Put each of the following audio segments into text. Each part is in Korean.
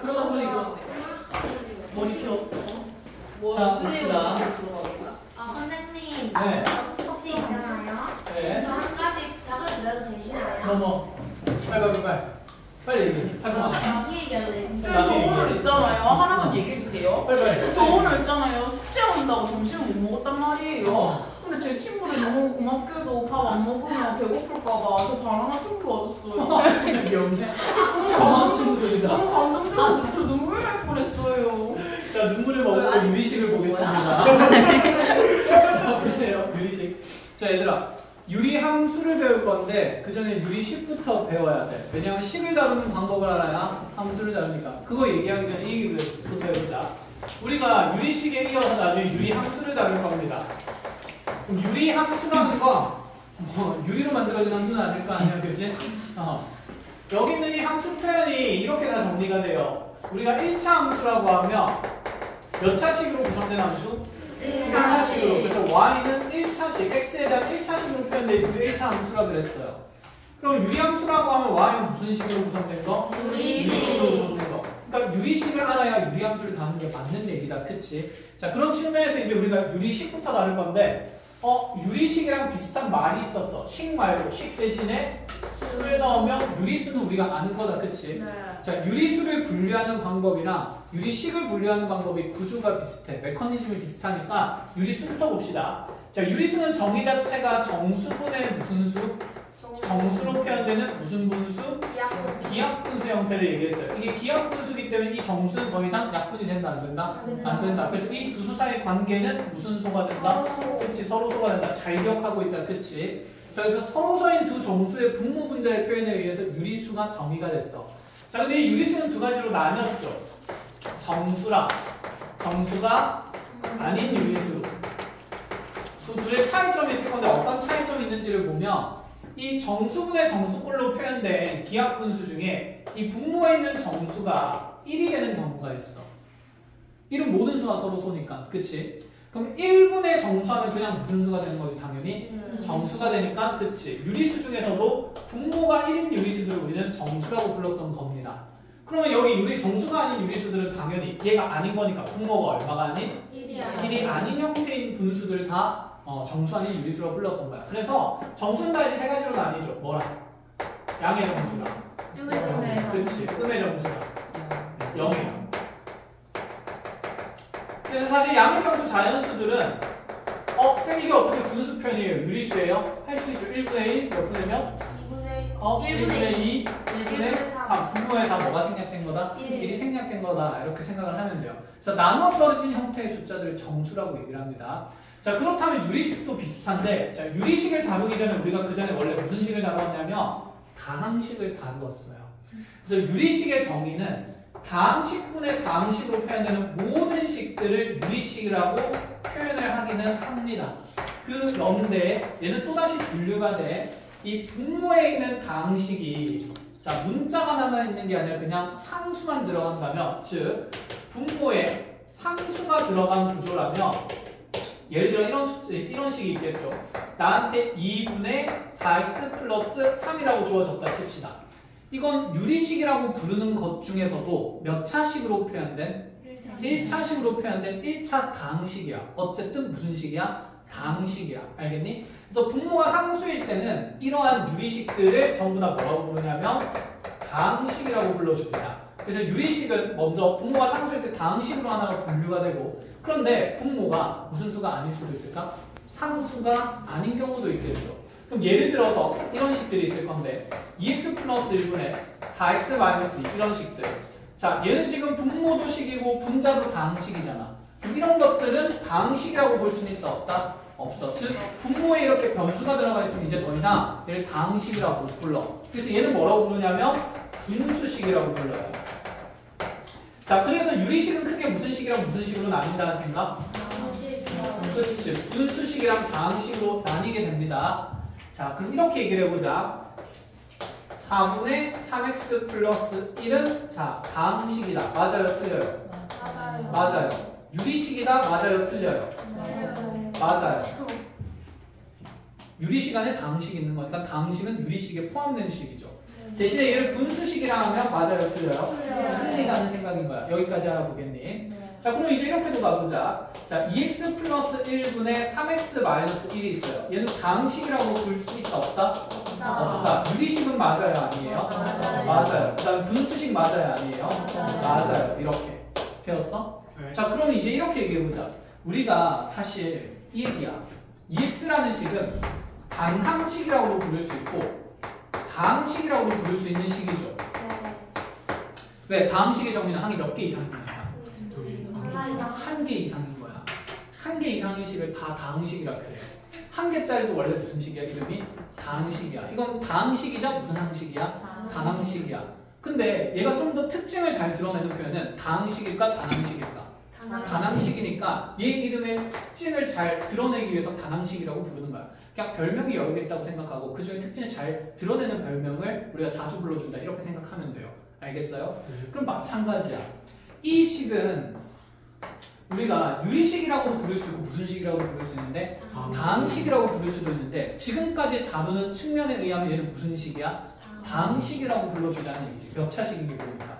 그러다 보니 그런데. 뭐 시켰어? 자, 봅시다. 선생님. 네. 혹시 있잖아요. 네. 저 한 가지 답을 드려도 되시나요? 뭐. 빨리 얘기해. 할 거 많아. 나중에 얘기할래. 네, 저 오늘 있잖아요. 하나만 얘기해도 돼요? 빨리. 저 오늘 있잖아요. 숙제 온다고 점심을 못 먹었단 말이에요. 근데 제 친구들 너무 고맙게도 밥 안 먹으면 배고플까봐 저 바나나 챙겨와줬어요. 진짜 귀엽네. 고마운 친구들이다. 너무 감동적이고 저 눈물 날 뻔했어요. 자, 눈물을 머금고 유리식을 보겠습니다. 보세요, 유리식. 자, 얘들아. 유리 함수를 배울 건데 그 전에 유리식부터 배워야 돼. 왜냐면 식을 다루는 방법을 알아야 함수를 다루니까. 그거 얘기하기 전에 이 얘기부터 해보자. 우리가 유리식에 이어서 나중에 유리 함수를 다룰 겁니다. 그럼 유리 함수라는 거 유리로 만들어진 함수는 아닐 거 아니야, 그지? 여기 있는 이 함수 표현이 이렇게 다 정리가 돼요. 우리가 1차 함수라고 하면 몇 차식으로 구성된 함수? 1차식으로. 그래서 y는 1차식, x에 대한 1차식으로 표현되어 있으면 1차 함수라 그랬어요. 그럼 유리함수라고 하면 y는 무슨 식으로 구성된 거? 유리식으로 구성된 거. 그러니까 유리식을 알아야 유리함수를 다루는 게 맞는 얘기다. 그치? 자, 그런 측면에서 이제 우리가 유리식부터 다룰 건데 유리식이랑 비슷한 말이 있었어. 식 말고 식 대신에 수를 넣으면 유리수는 우리가 아는 거다. 그치? 네. 자, 유리수를 분류하는 방법이랑 유리식을 분류하는 방법이 구조가 비슷해. 메커니즘이 비슷하니까 유리수부터 봅시다. 자, 유리수는 정의 자체가 정수분의 무슨 수? 정수로 표현되는 무슨 분수? 기하분수 형태를 얘기했어요. 이게 기하분수기 때문에 이 정수는 더 이상 약분이 된다, 안 된다? 안 된다. 그래서 이 두 수 사이의 관계는 무슨 소가 된다? 그치, 서로 소가 된다. 잘 기억하고 있다. 그치? 자, 그래서 서로서인 두 정수의 분모 분자의 표현에 의해서 유리수가 정의가 됐어. 자, 근데 이 유리수는 두 가지로 나뉘었죠. 정수랑 정수가 아닌 유리수. 또 둘의 차이점이 있을 건데 어떤 차이점이 있는지를 보면 이 정수분의 정수꼴로 표현된 기하분수 중에 이 분모에 있는 정수가 1이 되는 경우가 있어. 1은 모든 수가 서로 소니까. 그치? 그럼 1분의 정수하면 그냥 무슨 수가 되는 거지? 당연히 정수가 되니까. 그치? 유리수 중에서도 분모가 1인 유리수들을 우리는 정수라고 불렀던 겁니다. 그러면 여기 정수가 아닌 유리수들은 당연히 얘가 아닌 거니까 분모가 얼마가 아닌? 1이 아닌 형태인 분수들을 다 정수 아닌 유리수라고 불렀던 거야. 그래서 정수는 다시 세 가지로 나뉘죠. 뭐라? 양의 정수랑 그렇지. 음의 정수랑 영의. 그래서 사실 양의 정수 자연수들은 쌤 이게 어떻게 분수 표현이에요? 유리수예요? 할 수 있죠. 1분의 1 몇 분의 몇? 1분의 2, 1분의 3. 분모에 다 뭐가 생략된 거다? 1이 생략된 거다. 이렇게 생각을 하면 돼요. 그래서 나누어 떨어진 형태의 숫자들을 정수라고 얘기를 합니다. 자, 그렇다면 유리식도 비슷한데, 자, 유리식을 다루기 전에 우리가 그 전에 원래 무슨 식을 다루었냐면 다항식을 다루었어요. 그래서 유리식의 정의는 다항식분의 다항식으로 표현되는 모든 식들을 유리식이라고 표현을 하기는 합니다. 그런데 얘는 또다시 분류가 돼. 이 분모에 있는 다항식이 자, 문자가 남아있는 게 아니라 그냥 상수만 들어간다면, 즉 분모에 상수가 들어간 구조라면 예를 들어 이런 식이 있겠죠. 나한테 2분의 4x 플러스 3이라고 주어졌다 칩시다. 이건 유리식이라고 부르는 것 중에서도 몇 차식으로 표현된? 1차식으로 표현된 1차 다항식이야. 어쨌든 무슨 식이야? 다항식이야. 알겠니? 그래서 분모가 상수일 때는 이러한 유리식들을 전부 다 뭐라고 부르냐면 다항식이라고 불러줍니다. 그래서 유리식은 먼저 분모가 상수일 때 다항식으로 하나가 분류가 되고, 그런데 분모가 무슨 수가 아닐 수도 있을까? 상수가 아닌 경우도 있겠죠. 그럼 예를 들어서 이런 식들이 있을 건데 2x 플러스 1분의 4x 마이너스 2 이런 식들. 자, 얘는 지금 분모도 식이고 분자도 다항식이잖아. 그럼 이런 것들은 다항식이라고 볼 수는 있다 없다? 없어. 즉 분모에 이렇게 변수가 들어가 있으면 이제 더 이상 얘를 다항식이라고 불러. 그래서 얘는 뭐라고 부르냐면 분수식이라고 불러요. 자, 그래서 유리식은 크게 무슨 식이랑 무슨 식으로 나뉜다는 생각? 그렇지. 분수식이랑 다항식으로 나뉘게 됩니다. 자, 그럼 이렇게 얘기를 해보자. 4분의 3x 플러스 1은 자, 다항식이다. 맞아요? 틀려요? 맞아요. 유리식이다. 맞아요? 틀려요? 맞아요. 유리식 안에 다항식이 있는 거니까 다항식은 유리식에 포함된 식이죠. 대신에 얘를 분수식이라 하면 맞아요, 틀려요? 틀려요. 틀리다는 생각인 거야. 여기까지 알아보겠니? 자, 그럼 이제 이렇게도 가보자. 자, 2x 플러스 1분의 3x 마이너스 1이 있어요. 얘는 다항식이라고 볼 수 있다, 없다? 없다. 유리식은 맞아요, 아니에요? 맞아요. 그 다음에 분수식 맞아요, 아니에요? 맞아요. 이렇게. 되었어? 자, 그럼 이제 이렇게 얘기해보자. 우리가 사실 이 얘기야. 2x라는 식은 단항식이라고도 부를 수 있고 다항식이라고도 부를 수 있는 식이죠. 왜? 다항식의 정의는 항이 몇 개 이상인 거야? 한 개 이상인 거야. 한 개 이상의 식을 다 다항식이라 그래. 한 개짜리도 원래 무슨 식이야? 이름이 다항식이야. 이건 다항식이자 무슨 항식이야? 다항식이야. 근데 얘가 좀 더 특징을 잘 드러내는 표현은 다항식일까? 단항식일까? 단항식이니까 얘 이름의 특징을 잘 드러내기 위해서 단항식이라고 부르는 거야. 그냥 별명이 여러 개 있다고 생각하고 그 중에 특징을 잘 드러내는 별명을 우리가 자주 불러준다 이렇게 생각하면 돼요. 알겠어요? 그럼 마찬가지야. 이 식은 우리가 유리식이라고 부를 수 있고 무슨 식이라고 부를 수 있는데 다항식이라고 부를 수도 있는데 지금까지 다루는 측면에 의하면 얘는 무슨 식이야? 다항식이라고 불러주자는 얘기지. 몇 차식인 게 보이니까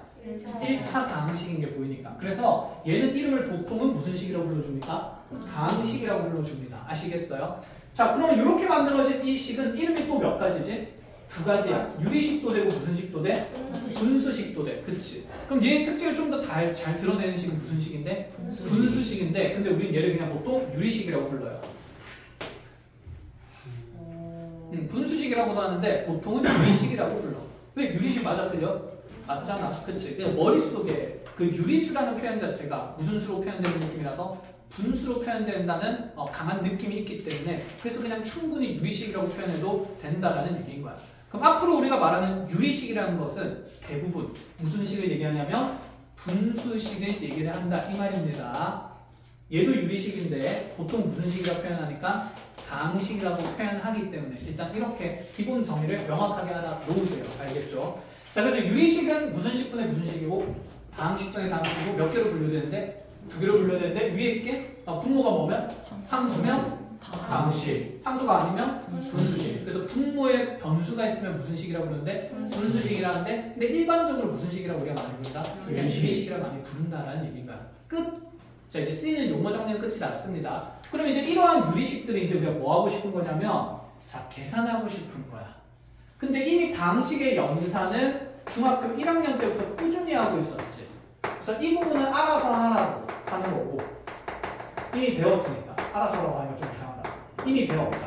1차 다항식인 게 보이니까. 그래서 얘는 이름을 보통은 무슨 식이라고 불러줍니까? 다항식이라고 불러줍니다. 아시겠어요? 자, 그러면 이렇게 만들어진 이 식은 이름이 또 몇 가지지? 두 가지야. 유리식도 되고 무슨 식도 돼? 분수식도 돼. 그치? 그럼 얘의 특징을 좀 더 잘 드러내는 식은 무슨 식인데? 분수식인데 근데 우리는 얘를 그냥 보통 유리식이라고 불러요. 분수식이라고도 하는데 보통은 유리식이라고 불러. 왜 유리식 맞아 틀려? 맞잖아. 그치? 그냥 머릿속에 그 유리수라는 표현 자체가 무슨 수로 표현되는 느낌이라서 분수로 표현된다는 강한 느낌이 있기 때문에 그래서 그냥 충분히 유리식이라고 표현해도 된다라는 얘기인 거야. 그럼 앞으로 우리가 말하는 유리식이라는 것은 대부분 무슨 식을 얘기하냐면 분수식을 얘기를 한다 이 말입니다. 얘도 유리식인데 보통 무슨 식이라고 표현하니까 다항식이라고 표현하기 때문에 일단 이렇게 기본 정의를 명확하게 하나 놓으세요. 알겠죠? 자, 그래서 유리식은 무슨 식분의 무슨 식이고 다항식분의 다항식이고 몇 개로 분류되는데 두 개로 분류되는데 위에 있게 분모가 뭐면 상수면 다항식, 상수가 아니면 분수식. 그래서 분모에 변수가 있으면 무슨 식이라고 부르는데 분수식이라는데 근데 일반적으로 무슨 식이라고 우리가 많이 부른다? 그냥 유리식이라고 많이 부른다라는 얘기인가. 끝. 자, 이제 쓰이는 용어 정리는 끝이 났습니다. 그럼 이제 이러한 유리식들이 이제 우리가 뭐 하고 싶은 거냐면 자, 계산하고 싶은 거야. 근데 이미 다항식의 연산은 중학교 1학년 때부터 꾸준히 하고 있었지. 그래서 이 부분은 알아서 하라고 하는 거고 이미 배웠으니까 알아서 하라고 하니까 좀 이상하다. 이미 배웠다.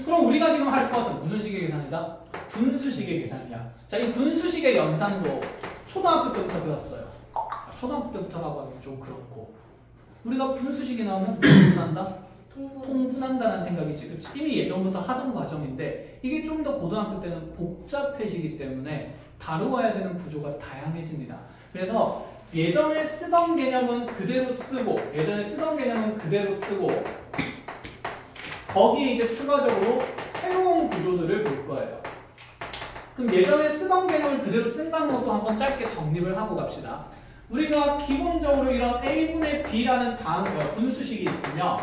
그럼 우리가 지금 할 것은 무슨 식의 계산이다? 분수식의 계산이야. 자, 이 분수식의 연산도 초등학교 때부터 배웠어요. 초등학교 때부터 하고 하면 좀 그렇고 우리가 분수식이 나오면 통분한다? 통분한다는 생각이지. 그치? 이미 예전부터 하던 과정인데 이게 좀 더 고등학교 때는 복잡해지기 때문에 다루어야 되는 구조가 다양해집니다. 그래서 예전에 쓰던 개념은 그대로 쓰고 거기에 이제 추가적으로 새로운 구조들을 볼 거예요. 그럼 예전에 쓰던 개념을 그대로 쓴다는 것도 한번 짧게 정립을 하고 갑시다. 우리가 기본적으로 이런 A분의 B라는 분수식이 있으면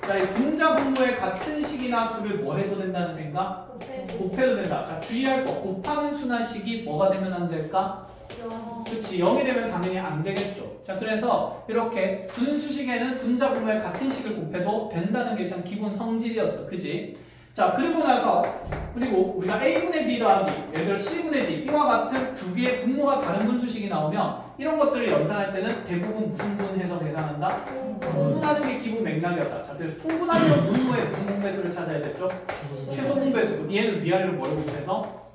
자, 이 분자 분모의 같은 식이나 수를 뭐 해도 된다는 생각? 곱해도 된다. 자, 주의할 거. 곱하는 수나 식이 뭐가 되면 안 될까? 그치, 0이 되면 당연히 안 되겠죠. 자, 그래서 이렇게 분수식에는 분자 분모의 같은 식을 곱해도 된다는 게 일단 기본 성질이었어. 그지? 자, 그리고 나서 그리고 우리가 A분의 B 더하기 예를 들어 C분의 D 이와 같은 두 개의 분모가 다른 분수식이 나오면 이런 것들을 연산할 때는 대부분 무슨 분해서 계산한다? 통분하는 게 기본 맥락이었다. 자, 그래서 통분하려면 분모의 무슨 공배수를 찾아야 됐죠? 최소 공배수. 얘는 위아래로 뭐를 곱해서?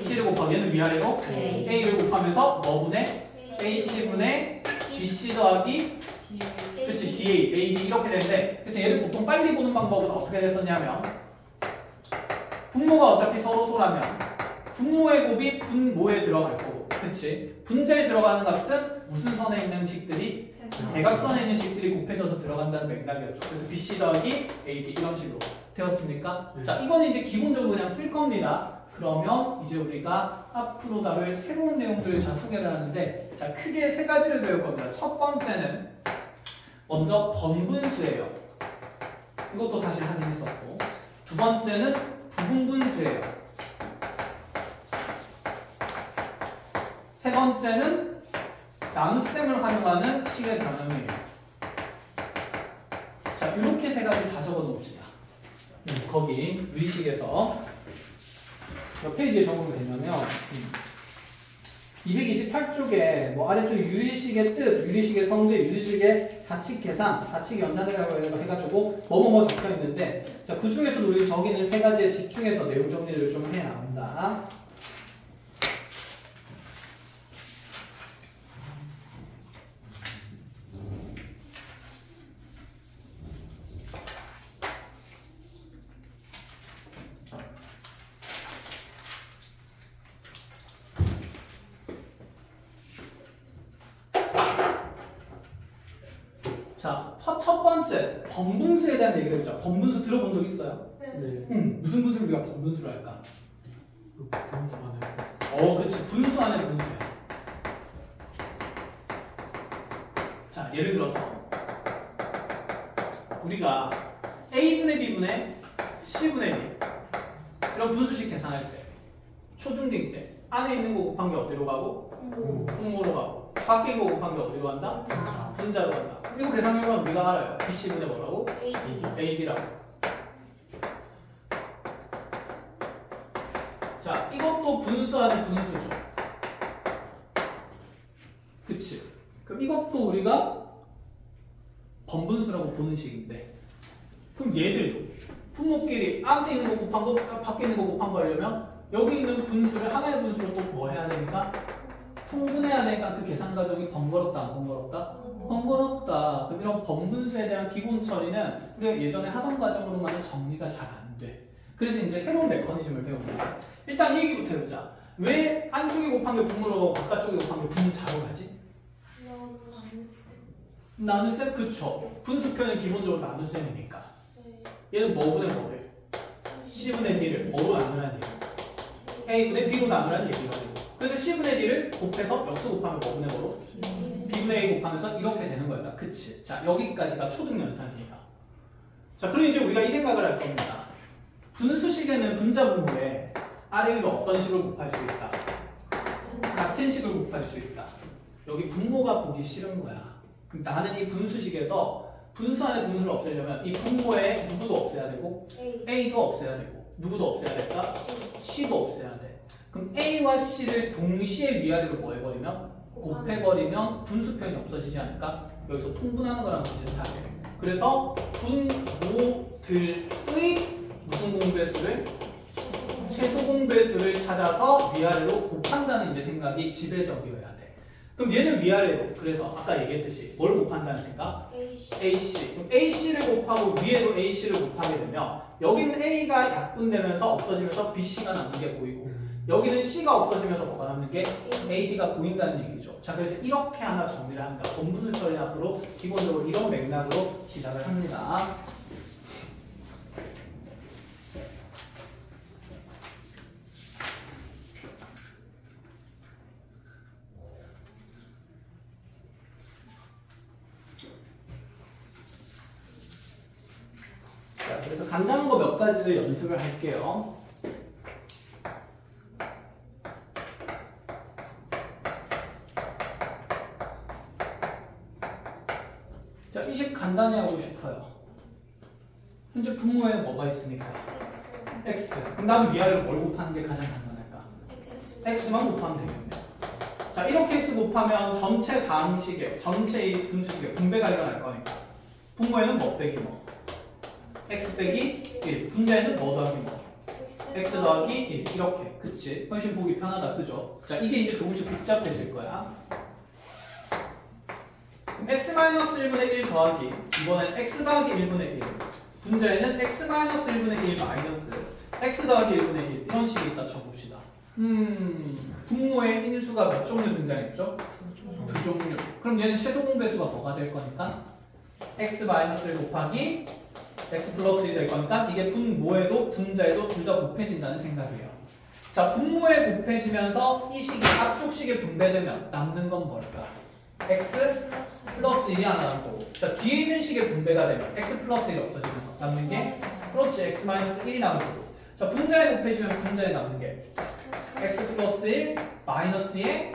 C를 곱하고 얘는 위아래로 A를 곱하면서 뭐분의? AC분의 BC 더하기 그치, DA, AD 이렇게 되는데 그래서 얘를 보통 빨리 보는 방법은 어떻게 됐었냐면 분모가 어차피 서로소라면 분모의 곱이 분모에 들어갈 거고 그치? 분자에 들어가는 값은 무슨 선에 있는 식들이? 대각선에 있는 식들이 곱해져서 들어간다는 맥락이었죠. 그래서 BC 더하기 AD 이런 식으로 되었습니까? 자, 이거는 이제 기본적으로 그냥 쓸 겁니다. 그러면 이제 우리가 앞으로 다룰 새로운 내용들을 잘 소개를 하는데 자, 크게 세 가지를 배울 겁니다. 첫 번째는 먼저 번분수예요. 이것도 사실 하긴 했었고 두 번째는 부분분수예요. 세 번째는 나눗셈을 활용하는 식의 변형이에요. 자, 이렇게 세 가지 다 적어 놓읍시다. 거기 유리식에서 몇 페이지에 적으면 되냐면 228쪽에 뭐 아래쪽 유리식의 뜻, 유리식의 성질, 유리식의 사칙 계산, 사칙 연산이라고 해가지고 뭐뭐뭐 적혀 있는데, 자, 그 중에서도 우리 저기는 세 가지에 집중해서 내용 정리를 좀 해야 한다. 자, 첫 번째 번분수에 대한 얘기를 했죠. 번분수 들어본 적 있어요? 네. 무슨 분수를 우리가 번분수로 할까? 분수 안에. 그치. 분수 안에 분수야. 자, 예를 들어서 우리가 A분의 B분의 C분의 D 이런 분수식 계산할 때 초중딩 때 안에 있는 거 곱한 게 어디로 가고? 분모로 가고. 밖에 있는 거 곱한 게 어디로 간다? 분자로 간다. 그리고 계산 결과는 우리가 알아요. BC분의 뭐라고? AD라고. 자, 이것도 분수 안에 분수죠. 그치? 그럼 이것도 우리가 번분수라고 보는 식인데, 그럼 얘들도 분모끼리 안에 있는 거 곱한 거, 밖에 있는 거 곱한 거 하려면 여기 있는 분수를 하나의 분수로 또 뭐 해야 되니까? 통분해야 되니까 그 계산 과정이 번거롭다, 안 번거롭다? 번거롭다. 그럼 이런 번분수에 대한 기본 처리는 우리가 예전에 하던 과정으로만은 정리가 잘 안 돼. 그래서 이제 새로운 메커니즘을 배우는 거야. 일단 이 얘기부터 해보자. 왜 안쪽에 곱한 게 분모로 가고 바깥쪽에 곱한 게 분자로 가지? 나눗셈? 그쵸. 분수표는 기본적으로 나눗셈이니까. 얘는 뭐분의 뭐를? C분의 D를 뭐로 나누라는 얘기? A분의 B로 나누라는 얘기가 되고, 그래서 C분의 D를 곱해서 역수 곱하면 뭐분의 뭐로? B분의 A 곱하면서 이렇게 되는 거였다. 그치? 자, 여기까지가 초등연산이에요. 자, 그럼 이제 우리가 이 생각을 할 겁니다. 분수식에는 분자 분모에 아래 위로 어떤 식을 곱할 수 있다? 같은 식을 곱할 수 있다. 여기 분모가 보기 싫은 거야. 그럼 나는 이 분수식에서 분수 안에 분수를 없애려면 이 분모에 누구도 없애야 되고 A도 없애야 되고, 누구도 없애야 될까? C도 없애야 돼. 그럼 A와 C를 동시에 위아래로 뭐 해버리면? 곱해버리면 분수표현이 없어지지 않을까? 여기서 통분하는 거랑 비슷하게. 그래서 분모들의 무슨 공배수를? 최소 공배수를 찾아서 위아래로 곱한다는 이제 생각이 지배적이어야 돼. 그럼 얘는 위아래로. 그래서 아까 얘기했듯이 뭘 곱한다는 생각? AC. 그럼 AC를 곱하고 위에도 AC를 곱하게 되면 여기는 A가 약분되면서 없어지면서 BC가 남는 게 보이고, 여기는 C가 없어지면서 뭐가 남는 게 AD가 보인다는 얘기죠. 자, 그래서 이렇게 하나 정리를 한다. 번분수 처리 앞으로 기본적으로 이런 맥락으로 시작을 합니다. 자, 그래서 간단한 거 몇 가지를 연습을 할게요. 자, 이 식 간단히 하고 싶어요. 현재 분모에는 뭐가 있습니까? X. 그럼 나는 위아래로 뭘 곱하는 게 가장 간단할까? X만 곱하면 되겠네요. 자, 이렇게 X 곱하면 전체 다항식에, 전체 이 분수식에 분배가 일어날 거니까 분모에는 뭐 빼기 뭐? X 빼기 1. 분자에는 뭐 더하기 뭐? X 더하기 1. 이렇게. 그치? 훨씬 보기 편하다. 그죠? 자, 이게 이제 조금씩 복잡해질 거야. x-1분의 1 더하기, 이번엔 x 더하기 1분의 1, 분자에는 x-1분의 1 마이너스 x 더하기 1분의 1 이런 식이 있다 쳐봅시다. 분모의 인수가 몇 종류 등장했죠? 두 종류. 그럼 얘는 최소 공배수가 뭐가 될 거니까? x-1 곱하기 x 플러스 1이 될 거니까 이게 분모에도 분자에도 둘 다 곱해진다는 생각이에요. 자, 분모에 곱해지면서 이 식이 앞쪽 식에 분배되면 남는 건 뭘까? x 플러스 1이 하나 남고, 자, 뒤에 있는 식의 분배가 되면 x 플러스 1이 없어지면서 남는 게 그렇지 x 마이너스 1이 남고, 자, 분자에 곱해지면 분자에 남는 게 x 플러스 1 마이너스 2에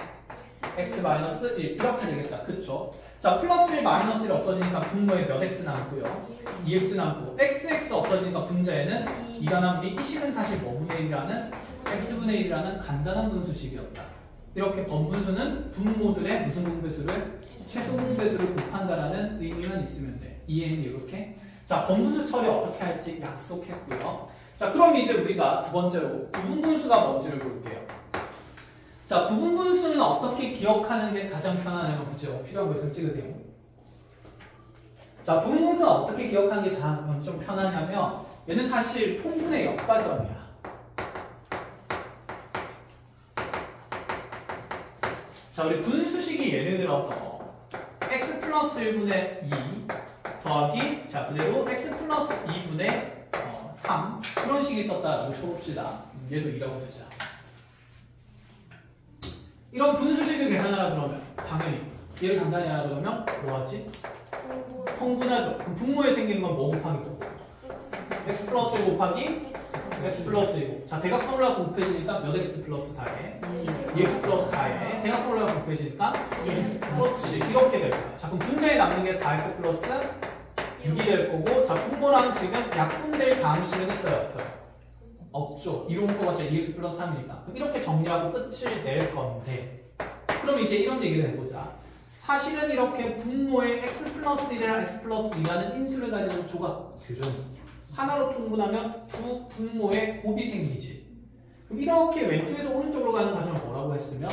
x 마이너스 1 이렇게 되겠다. 그쵸? 자, 플러스 1 마이너스 1 없어지니까 분모에 몇 x 남고요? 2x 남고 xx 없어지니까 분자에는 2가 남으니 이 식은 사실 뭐분의 1이라는 x분의 1이라는 간단한 분수식이었다. 이렇게 번분수는 분모들의 무슨 분배수를 최소 분배수를 곱한다라는 의미만 있으면 돼. 이해했니? 이렇게. 자, 번분수 처리 어떻게 할지 약속했고요. 자, 그럼 이제 우리가 두 번째로 부분분수가 뭔지를 볼게요. 자, 부분분수는 어떻게 기억하는 게 가장 편하냐면 그죠? 필요한 것을 찍으세요. 자, 부분분수는 어떻게 기억하는 게 좀 편하냐면 얘는 사실 통분의 역과점이야. 자, 우리 분수식이 예를 들어서 x 플러스 1분의 2 더하기 자 그대로 x 플러스 2분의 3 그런 식이 있었다라고 쳐봅시다. 얘도 2라고 두자. 이런 분수식을 계산하라 그러면 당연히 얘를 간단히 하라 그러면 뭐하지? 통분하죠. 그럼 분모에 생기는 건 뭐 곱하기 또? x 플러스 1 곱하기 x 플러스 1. 자, 대각선 올라가서 곱해지니까 몇 x 플러스 4에 2x 플러스 4에 대각선 올라가서 곱해지니까 2x 플러스 7 이렇게 될 거야. 자, 그럼 분자에 남는 게 4x 플러스 6이 될 거고 자, 분모랑 지금 약분될 가능식은 있어요? 없어요? 없죠. 이로 묶어봤자 2x 플러스 3이니까. 그럼 이렇게 정리하고 끝을 낼 건데 그럼 이제 이런 얘기를 해보자. 사실은 이렇게 분모에 x 플러스 1이랑 x 플러스 2라는 인수를 가지는 조각들은 하나로 통분하면 두 분모에 곱이 생기지. 그럼 이렇게 왼쪽에서 오른쪽으로 가는 과정을 뭐라고 했으면?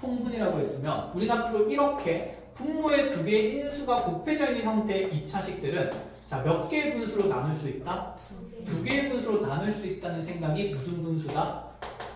통분이라고 했으면 우리는 앞으로 이렇게 분모의 두 개의 인수가 곱해져 있는 형태의 2차식들은 자, 몇 개의 분수로 나눌 수 있다? 두 개의 분수로 나눌 수 있다는 생각이 무슨 분수다?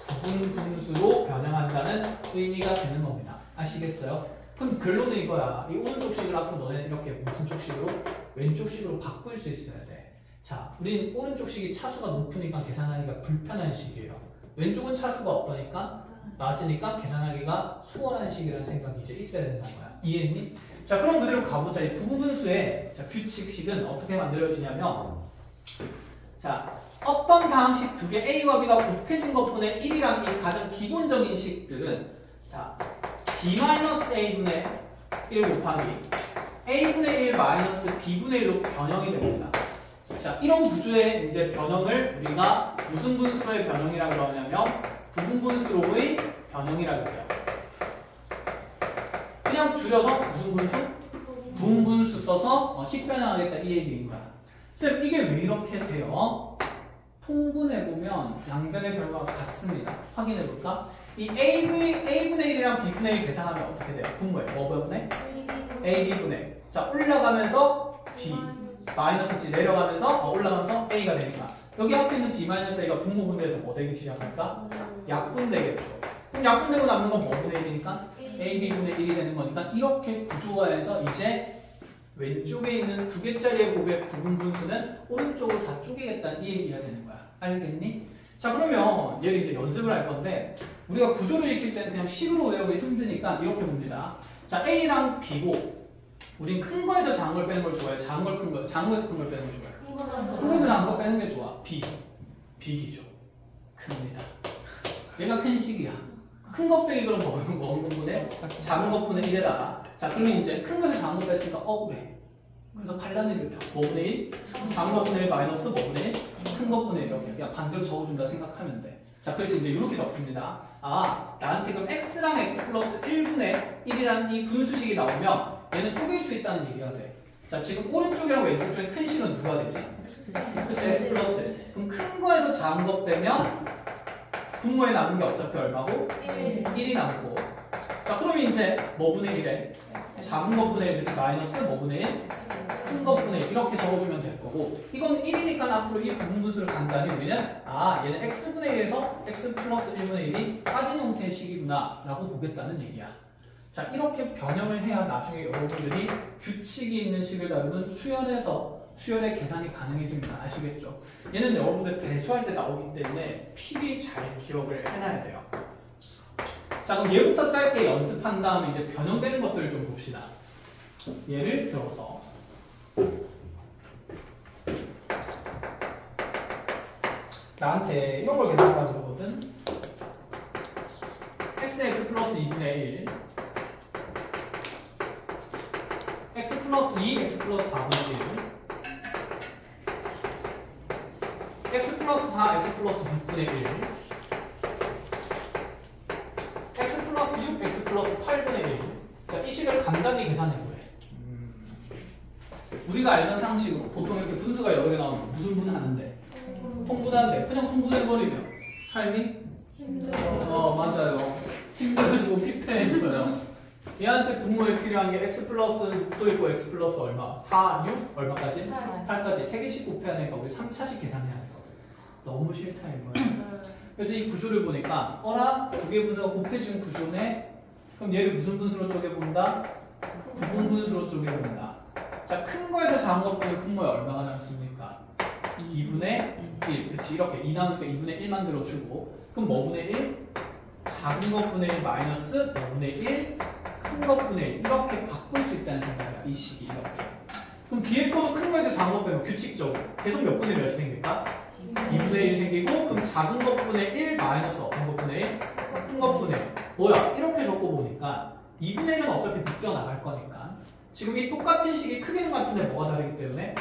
부분분수로 변형한다는 의미가 되는 겁니다. 아시겠어요? 그럼 결론은 이거야. 이 오른쪽 식을 앞으로 너네 이렇게 무슨 쪽 식으로? 왼쪽 식으로 바꿀 수 있어야 돼. 자, 우린 오른쪽 식이 차수가 높으니까 계산하기가 불편한 식이에요. 왼쪽은 차수가 없다니까 낮으니까 계산하기가 수월한 식이라는 생각이 이제 있어야 된다는 거야. 이해했니? 자, 그럼 그대로 가보자. 이 부분분수의 규칙식은 어떻게 만들어지냐면 자, 어떤 다항식 두 개 A와 B가 곱해진 것분의 1이란 이 가장 기본적인 식들은 자, B-A분의 1 곱하기 A분의 1 마이너스 B분의 1로 변형이 됩니다. 자, 이런 구조의 이제 변형을 우리가 무슨 분수로의 변형이라고 하냐면 부분분수로의 변형이라고 해요. 그냥 줄여서 무슨 분수? 부분분수 써서 식변형하겠다 이 얘기인 거야. 쌤, 이게 왜 이렇게 돼요? 통분해보면 양변의 결과가 같습니다. 확인해볼까? 이 A분의 1이랑 B분의 1 계산하면 어떻게 돼요? 분모에 뭐 분의? AB분의. 자, 올라가면서 B 마이너스 내려가면서 올라가면서 A가 되니까 여기 앞에 있는 B-A가 분모분배에서 뭐 되기 시작할까? 약분되겠죠. 그럼 약분되고 남는 건 뭐 분의 1이니까? AB분의 1이 되는 거니까 이렇게 구조화해서 이제 왼쪽에 있는 두 개짜리의 곱의 부분분수는 오른쪽으로 다 쪼개겠다는 이 얘기가 되는 거야. 알겠니? 자, 그러면 얘를 이제 연습을 할 건데 우리가 구조를 익힐 때는 그냥 식으로 외우기 힘드니까 이렇게 봅니다. 자, A랑 B고 우린 큰 거에서 작은 걸 빼는 걸 좋아해. 작은 걸 큰 거, 작은 거에서 큰 걸 빼는 걸 좋아해. 큰 거에서 작은 거 빼는 게 좋아. B기죠. 큽니다. 얘가 큰 식이야. 큰 거 빼기 그럼 먹은 분의 작은 것분의 1에다가 자, 그러면 이제 큰 거에서 작은 거 뺐으니까 억울해. 그래서 갈라내기를 펴. 뭐분의 1? 작은 것분의 1 마이너스 뭐분의 1? 큰 것분의 1 이렇게 그냥 반대로 적어준다 생각하면 돼. 자, 그래서 이제 이렇게 적습니다. 아, 나한테 그럼 x랑 x 플러스 1분의 1이라는 이 분수식이 나오면 얘는 쪼갤 수 있다는 얘기가 돼. 자, 지금 오른쪽이랑 왼쪽 중에 큰 식은 누가 되지? 그치, x 플러스 1. 그럼 큰 거에서 작은 거 빼면 분모에 남은 게 어차피 얼마고? 1이 남고. 자, 그러면 이제 뭐분의 1에? 작은 것분의 1, 마이너스 뭐분의 1? 큰 것분의 1 이렇게 적어주면 될 거고 이건 1이니까 앞으로 이 부분분수를 간단히 우리는 아, 얘는 x분의 1에서 x 플러스 1분의 1이 빠진 형태의 식이구나 라고 보겠다는 얘기야. 자, 이렇게 변형을 해야 나중에 여러분들이 규칙이 있는 식을 다루는 수열의 계산이 가능해집니다. 아시겠죠? 얘는 여러분들 배수할 때 나오기 때문에 필히 잘 기억을 해놔야 돼요. 자, 그럼 얘부터 짧게 연습한 다음에 이제 변형되는 것들을 좀 봅시다. 예를 들어서 나한테 이런 걸 계산하라고 그러거든. xx 플러스 2분의 1 x 플러스 2, x 플러스 4분의 1 x 플러스 4, x 플러스 6분의 1 x 플러스 6, x 플러스 8분의 1 그러니까 이 식을 간단히 계산해보래. 우리가 알던 상식으로 보통 이렇게 분수가 여러 개 나오면 무슨 분하는데? 통분하는데 그냥 통분해버리면 삶이? 맞아요. 힘들어지고 피폐해져요. 얘한테 분모에 필요한 게 x 플러스 6도 있고 x 플러스 얼마? 4, 6? 얼마까지? 8까지 3개씩 곱해야 되니까 우리 3차씩 계산해야 돼요. 너무 싫다 이거예요. 그래서 이 구조를 보니까 어라? 두 개 분수가 곱해지는 구조네? 그럼 얘를 무슨 분수로 쪼개본다? 구분분수로 쪼개본다. 자, 큰 거에서 작은 거 빼면 분모에 얼마가 남습니까? 2분의 1. 그치, 이렇게 2 나오니까 2분의 1 만들어주고 그럼 뭐분의 1? 작은 것분의 1 마이너스 뭐분의 1? 큰 것분의 1 이렇게 바꿀 수 있다는 생각이야. 이 식이 이렇게. 그럼 뒤에 거도 큰 거에서 작은 거 빼면 규칙적으로 계속 몇 분의 몇이 생길까? 2분의 1이 생기고 그럼 작은 것분의 1 마이너스 어떤 것분의 1? 큰 것분의 1 뭐야? 이렇게 적고 보니까 2분의 1은 어차피 묶여나갈 거니까 지금 이 똑같은 식이 크기는 같은데 뭐가 다르기 때문에?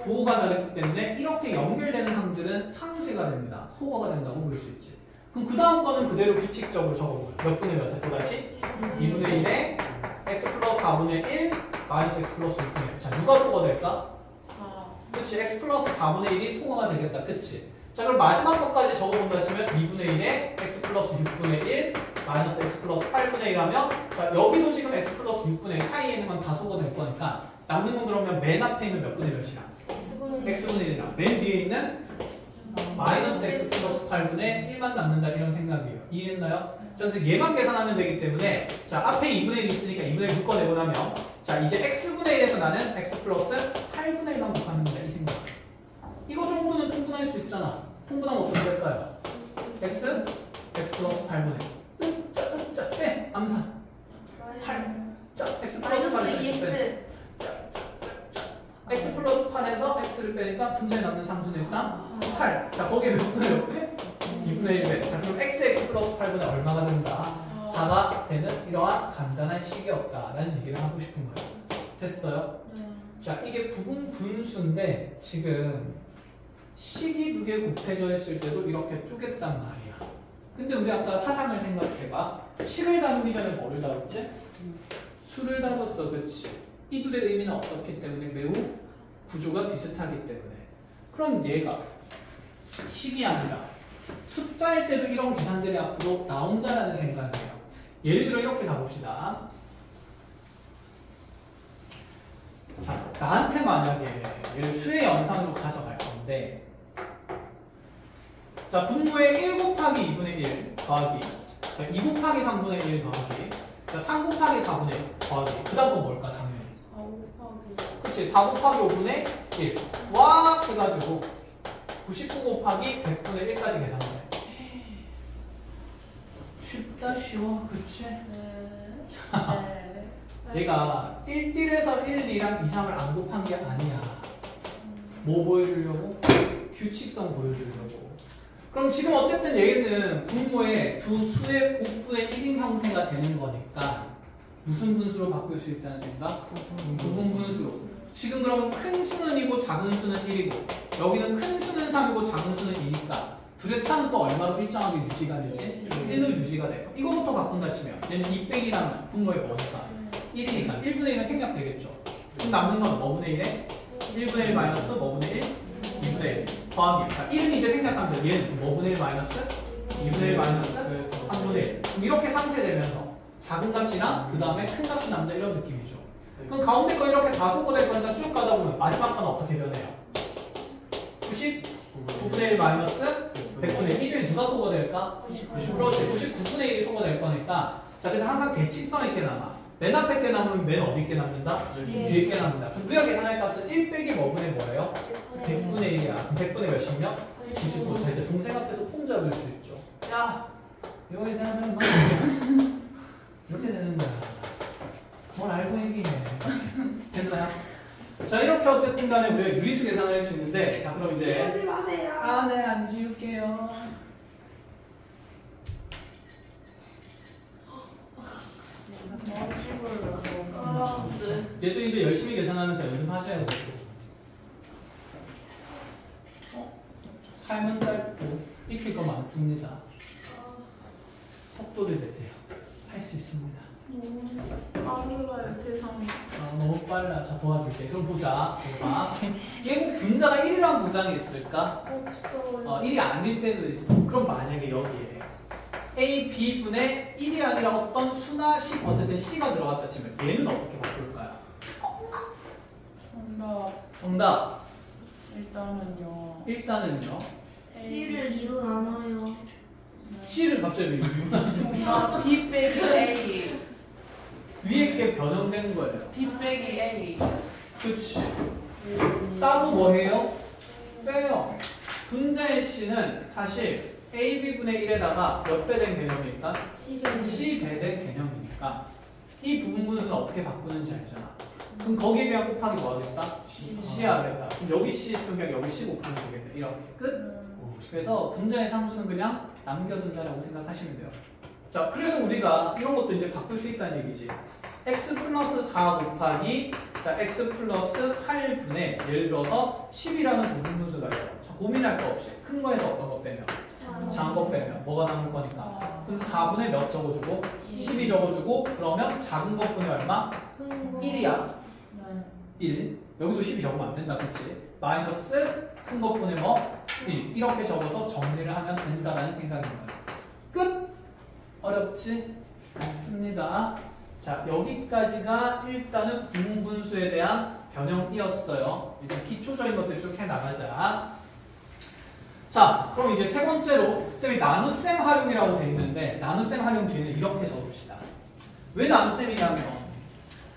부호가 다르기 때문에 이렇게 연결되는 항들은 상쇄가 됩니다. 소거가 된다고 볼 수 있지. 그럼 그 다음 거는 그대로 규칙적으로 적어보면 몇 분의 몇에 또다시? 2분의 1에 x 플러스 4분의 1 마이너스 x 플러스 6분의 1. 자, 누가 소거가 될까? 그치, x 플러스 4분의 1이 소거가 되겠다. 그치? 자, 그럼 마지막 것까지 적어본다 치면 2분의 1에 x 플러스 6분의 1 마이너스 x 플러스 8분의 1 하면 자, 여기도 지금 x 플러스 6분의 1 사이에 있는 건 다 소거될 거니까 남는 건 그러면 맨 앞에 있는 몇 분의 몇이랑? x분의 1이랑 맨 뒤에 있는 마이너스 x 플러스 8분의 1만 남는다 이런 생각이에요. 이해했나요? 자, 그래서 얘만 계산하면 되기 때문에 자 앞에 2분의 1이 있으니까 2분의 1 묶어내고 나면 자 이제 x분의 1에서 나는 x 플러스 8분의 1만 곱하면 된다 이 생각. 이거 정도는 통분할 수 있잖아. 통분하면 어떻게 될까요? x 플러스 8분의 1 으짜 빼 암산 8 자 x 플러스 8에서 x 플러스 8에서 x를 빼니까 분자에 남는 상수는 일단 8. 자, 거기에 몇 분의 몇 배? 2분의 1배. 자, 그럼 x 플러스 8분의 얼마가 된다? 4가 되는 이러한 간단한 식이 없다라는 얘기를 하고 싶은 거예요. 됐어요? 자, 이게 부분 분수인데 지금 식이 두 개 곱해져 있을 때도 이렇게 쪼갰단 말이야. 근데 우리 아까 사상을 생각해봐. 식을 다루기 전에 뭐를 다뤘지? 수를 다뤘어, 그치? 이 둘의 의미는 어떻기 때문에 매우 구조가 비슷하기 때문에 그럼 얘가 식이 아니라 숫자일 때도 이런 계산들이 앞으로 나온다라는 생각이에요. 예를 들어 이렇게 가봅시다. 자, 나한테 만약에 얘를 수의 연산으로 가져갈 건데 자, 분모에 1 곱하기 2분의 1 더하기 자, 2 곱하기 3분의 1 더하기 자, 3 곱하기 4분의 1 더하기 그 다음 건 뭘까 당연히 그치 4 곱하기 5분의 1 와 해가지고 99 곱하기 100분의 1까지 계산하네. 쉽다 쉬워 그치? 자, 얘가 1딜에서 1, 2랑 2, 3을 안 곱한 게 아니야. 뭐 보여주려고? 규칙성 보여주려고. 그럼 지금 어쨌든 얘는 분모에 두 수의 곱분의 1인 형태가 되는 거니까 무슨 분수로 바꿀 수 있다는 생각? 부분 분수로. 지금 그러면 큰 수는 2고 작은 수는 1이고 여기는 큰 수는 3이고 작은 수는 2니까 둘의 차는 또 얼마로 일정하게 유지가 되지? 1로 유지가 돼. 이거부터 바꾼다 치면 얘는 2 빼기라면 분모에 뭐니까? 1이니까 1분의 1은 생략되겠죠. 그럼 남는 건 뭐분의 1에? 1분의 1 마이너스 뭐분의 1? 2분의 1 더하기 자 1은 이제 생략하면 돼. 얘는 뭐분의 1 마이너스? 2분의 1 마이너스 3분의 1 그럼 이렇게 상쇄되면서 작은 값이랑 그 다음에 큰 값이 남다 이런 느낌이죠. 그럼 가운데 거 이렇게 다 소거될 거니까 쭉 가다 보면 마지막 건 어떻게 변해요? 99분의 1 마이너스 100분의 1 이 중에 누가 소거될까? 99. 그렇지 99분의 1이 소거될 거니까 자 그래서 항상 대칭성 있게 남아. 맨 앞에 게 남으면 맨 어디 있게 남는다? 뒤에 있게 남는다. 그럼 우리가 계산할 값은 1 빼기 뭐분의 뭐예요? 100분의 1이야. 그럼 100분의 몇이면? 99. 자 이제 동생 앞에서 폼 잡을 수 있죠. 야 이거 계산하면 막 이렇게 되는 거야. 뭘 알고 얘기해. 됐나요? 자 이렇게 어쨌든 간에 우리가 유리수 계산을 할 수 있는데 자 그럼 이제 치우지 마세요. 아, 네, 안 지울게요. 얘도 이제 열심히 계산하면서 연습하셔야 되고. 삶은 짧고 익힐 거 많습니다. 속도를 내세요. 할 수 있습니다. 빨라요 세상에. 너무 빨라. 자, 도와줄게. 그럼 보자. 봐. 얘 분자가 1이란 보장이 있을까? 없어요. 1이 아닐 때도 있어. 그럼 만약에 여기에 A, B분의 1이 아니라 어떤 수나 식, 어쨌든 C가 들어갔다 치면 얘는 어떻게 바꿀까요? 정답. 일단은요. C를 2로 나눠요. C를 갑자기 뭔가 B 빼기 A. 위에 게 변형된 거예요. B 빼기 A. 그치. 따로 뭐 해요? 빼요. 분자의 C는 사실 AB분의 1에다가 몇 배 된 개념이니까? C배 된 개념이니까 이 부분 분수는 어떻게 바꾸는지 알잖아. 그럼 거기에 그냥 곱하기 뭐 하겠다? C 하겠다. 그럼 여기 C 있으면 그냥 여기 C 곱하기 되겠네. 이렇게 끝? 그래서 분자의 상수는 그냥 남겨둔다라고 생각하시면 돼요. 자, 그래서 우리가 이런 것도 이제 바꿀 수 있다는 얘기지. x 플러스 4 곱하기 자 x 플러스 8분의 예를 들어서 10이라는 부분 분수가 있어요. 자, 고민할 거 없이 큰 거에서 어떤 거 빼면 작은 거 빼면 뭐가 남을 거니까 그럼 4분의 몇 적어주고 12 적어주고 그러면 작은 것분이 얼마? 1이야. 1 여기도 12 적으면 안 된다. 그치? 마이너스 큰 것분의 뭐? 1 이렇게 적어서 정리를 하면 된다라는 생각인 거예요. 끝! 어렵지 않습니다. 자, 여기까지가 일단은 부분분수에 대한 변형이었어요. 일단 기초적인 것들 쭉 해나가자. 자, 그럼 이제 세 번째로 쌤이 나눗셈 활용이라고 돼 있는데 나눗셈 활용 뒤에는 이렇게 적읍시다. 왜 나눗셈이냐면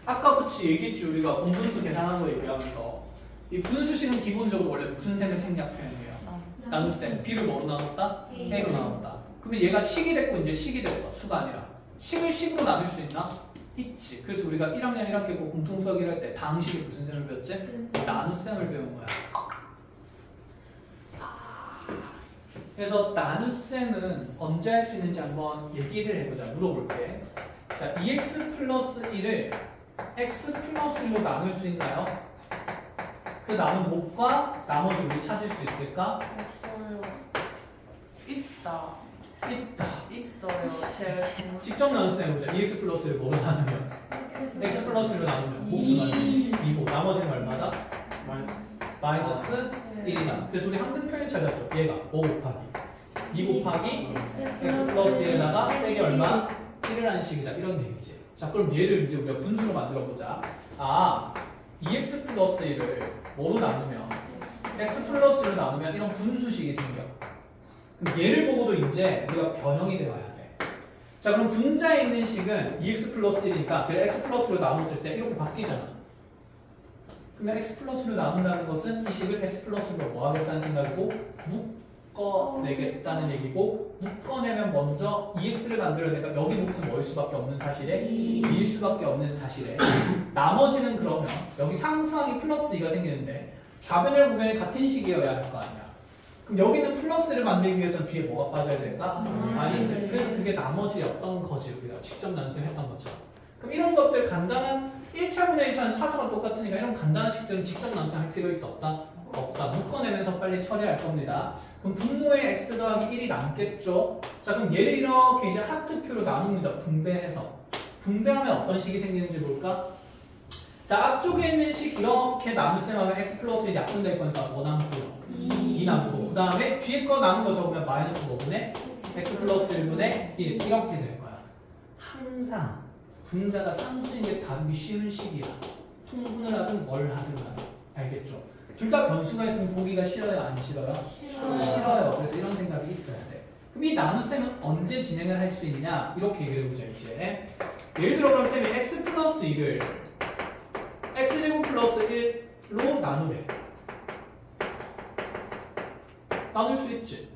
아까 그치 얘기했지 우리가 공분수 계산한 거 얘기하면서 이 분수식은 기본적으로 원래 무슨 셈의 생략 표현이에요? 나눗셈. B를 뭐로 나눴다? A로 나눴다. 그러면 얘가 식이 됐고 이제 식이 됐어. 수가 아니라. 식을 식으로 나눌 수 있나? 있지. 그래서 우리가 1학년 1학기 고 공통수학을 할 때 당식이 무슨 셈을 배웠지? 나눗셈을 배운 거야. 그래서 나눗셈은 언제 할 수 있는지 한번 얘기를 해보자. 물어볼게. 자, 2x 플러스 1을 x 플러스 1로 나눌 수 있나요? 그 남은 몫과 나머지 우리 찾을 수 있을까? 없어요. 있다. 있어요. 제가 직접 나눗셈 해보자. 2x 플러스 1을 뭐로 나누면? x 플러스 1로 나누면 몫은 얼마? 2고 나머지는 얼마다? 마이너스 1이다. 그래서 우리 항등 표현 찾았죠. 얘가 5 곱하기 2 곱하기 x 플러스 1에다가 빼기 얼마? 1을 하는 식이다. 이런 얘기지. 자, 그럼 얘를 이제 우리가 분수로 만들어 보자. 아, 2x 플러스 1을 뭐로 나누면? x 플러스 1로 나누면 이런 분수식이 생겨. 그럼 얘를 보고도 이제 우리가 변형이 되어야 돼. 자, 그럼 분자에 있는 식은 2x 플러스 1이니까 걔를 x 플러스로 나눴을 때 이렇게 바뀌잖아. 그러면 x 플러스로 나눈다는 것은 이 식을 x 플러스로 뭐 하겠다는 생각이고 묶어내겠다는 얘기고 묶어내면 먼저 2x를 만들어내니까 여기 몫은 뭐일 수밖에 없는 사실에 2일 수밖에 없는 사실에 나머지는 그러면 여기 상수항이 플러스 2가 생기는데 좌변이랑 우변이 같은 식이어야 할 거 아니야. 그럼 여기는 플러스를 만들기 위해서는 뒤에 뭐가 빠져야 될까? 마이너스. 그래서 그게 나머지였던 거지. 우리가 직접 나눗셈했던 거죠. 그럼 이런 것들 간단한 1차분의 1차는 차수가 똑같으니까 이런 간단한 식들은 직접 나눗셈 할 필요 있다 없다? 없다. 묶어내면서 빨리 처리할 겁니다. 그럼 분모에 x 더하기 1이 남겠죠? 자, 그럼 얘를 이렇게 이제 하트표로 나눕니다. 분배해서. 분배하면 어떤 식이 생기는지 볼까? 자, 앞쪽에 있는 식 이렇게 나눗셈하면 x 플러스 1이 약분될 거니까 뭐 남고요? 2 남고. 그 다음에 뒤에 거 남은 거 적으면 마이너스 5분의 x 플러스 1분의 1 이렇게 될 거야. 항상 분자가 상수인 게 다루기 쉬운 식이야. 통분을 하든 뭘 하든 간에. 알겠죠? 둘 다 변수가 있으면 보기가 싫어요? 안 싫어요? 싫어요. 그래서 이런 생각이 있어야 돼. 그럼 이 나눗셈은 언제 진행을 할 수 있냐? 이렇게 얘기를 해보자 이제. 예를 들어 그럼 쌤이 x 플러스 2를 x제곱 플러스 1로 나누래. 나눌 수 있지.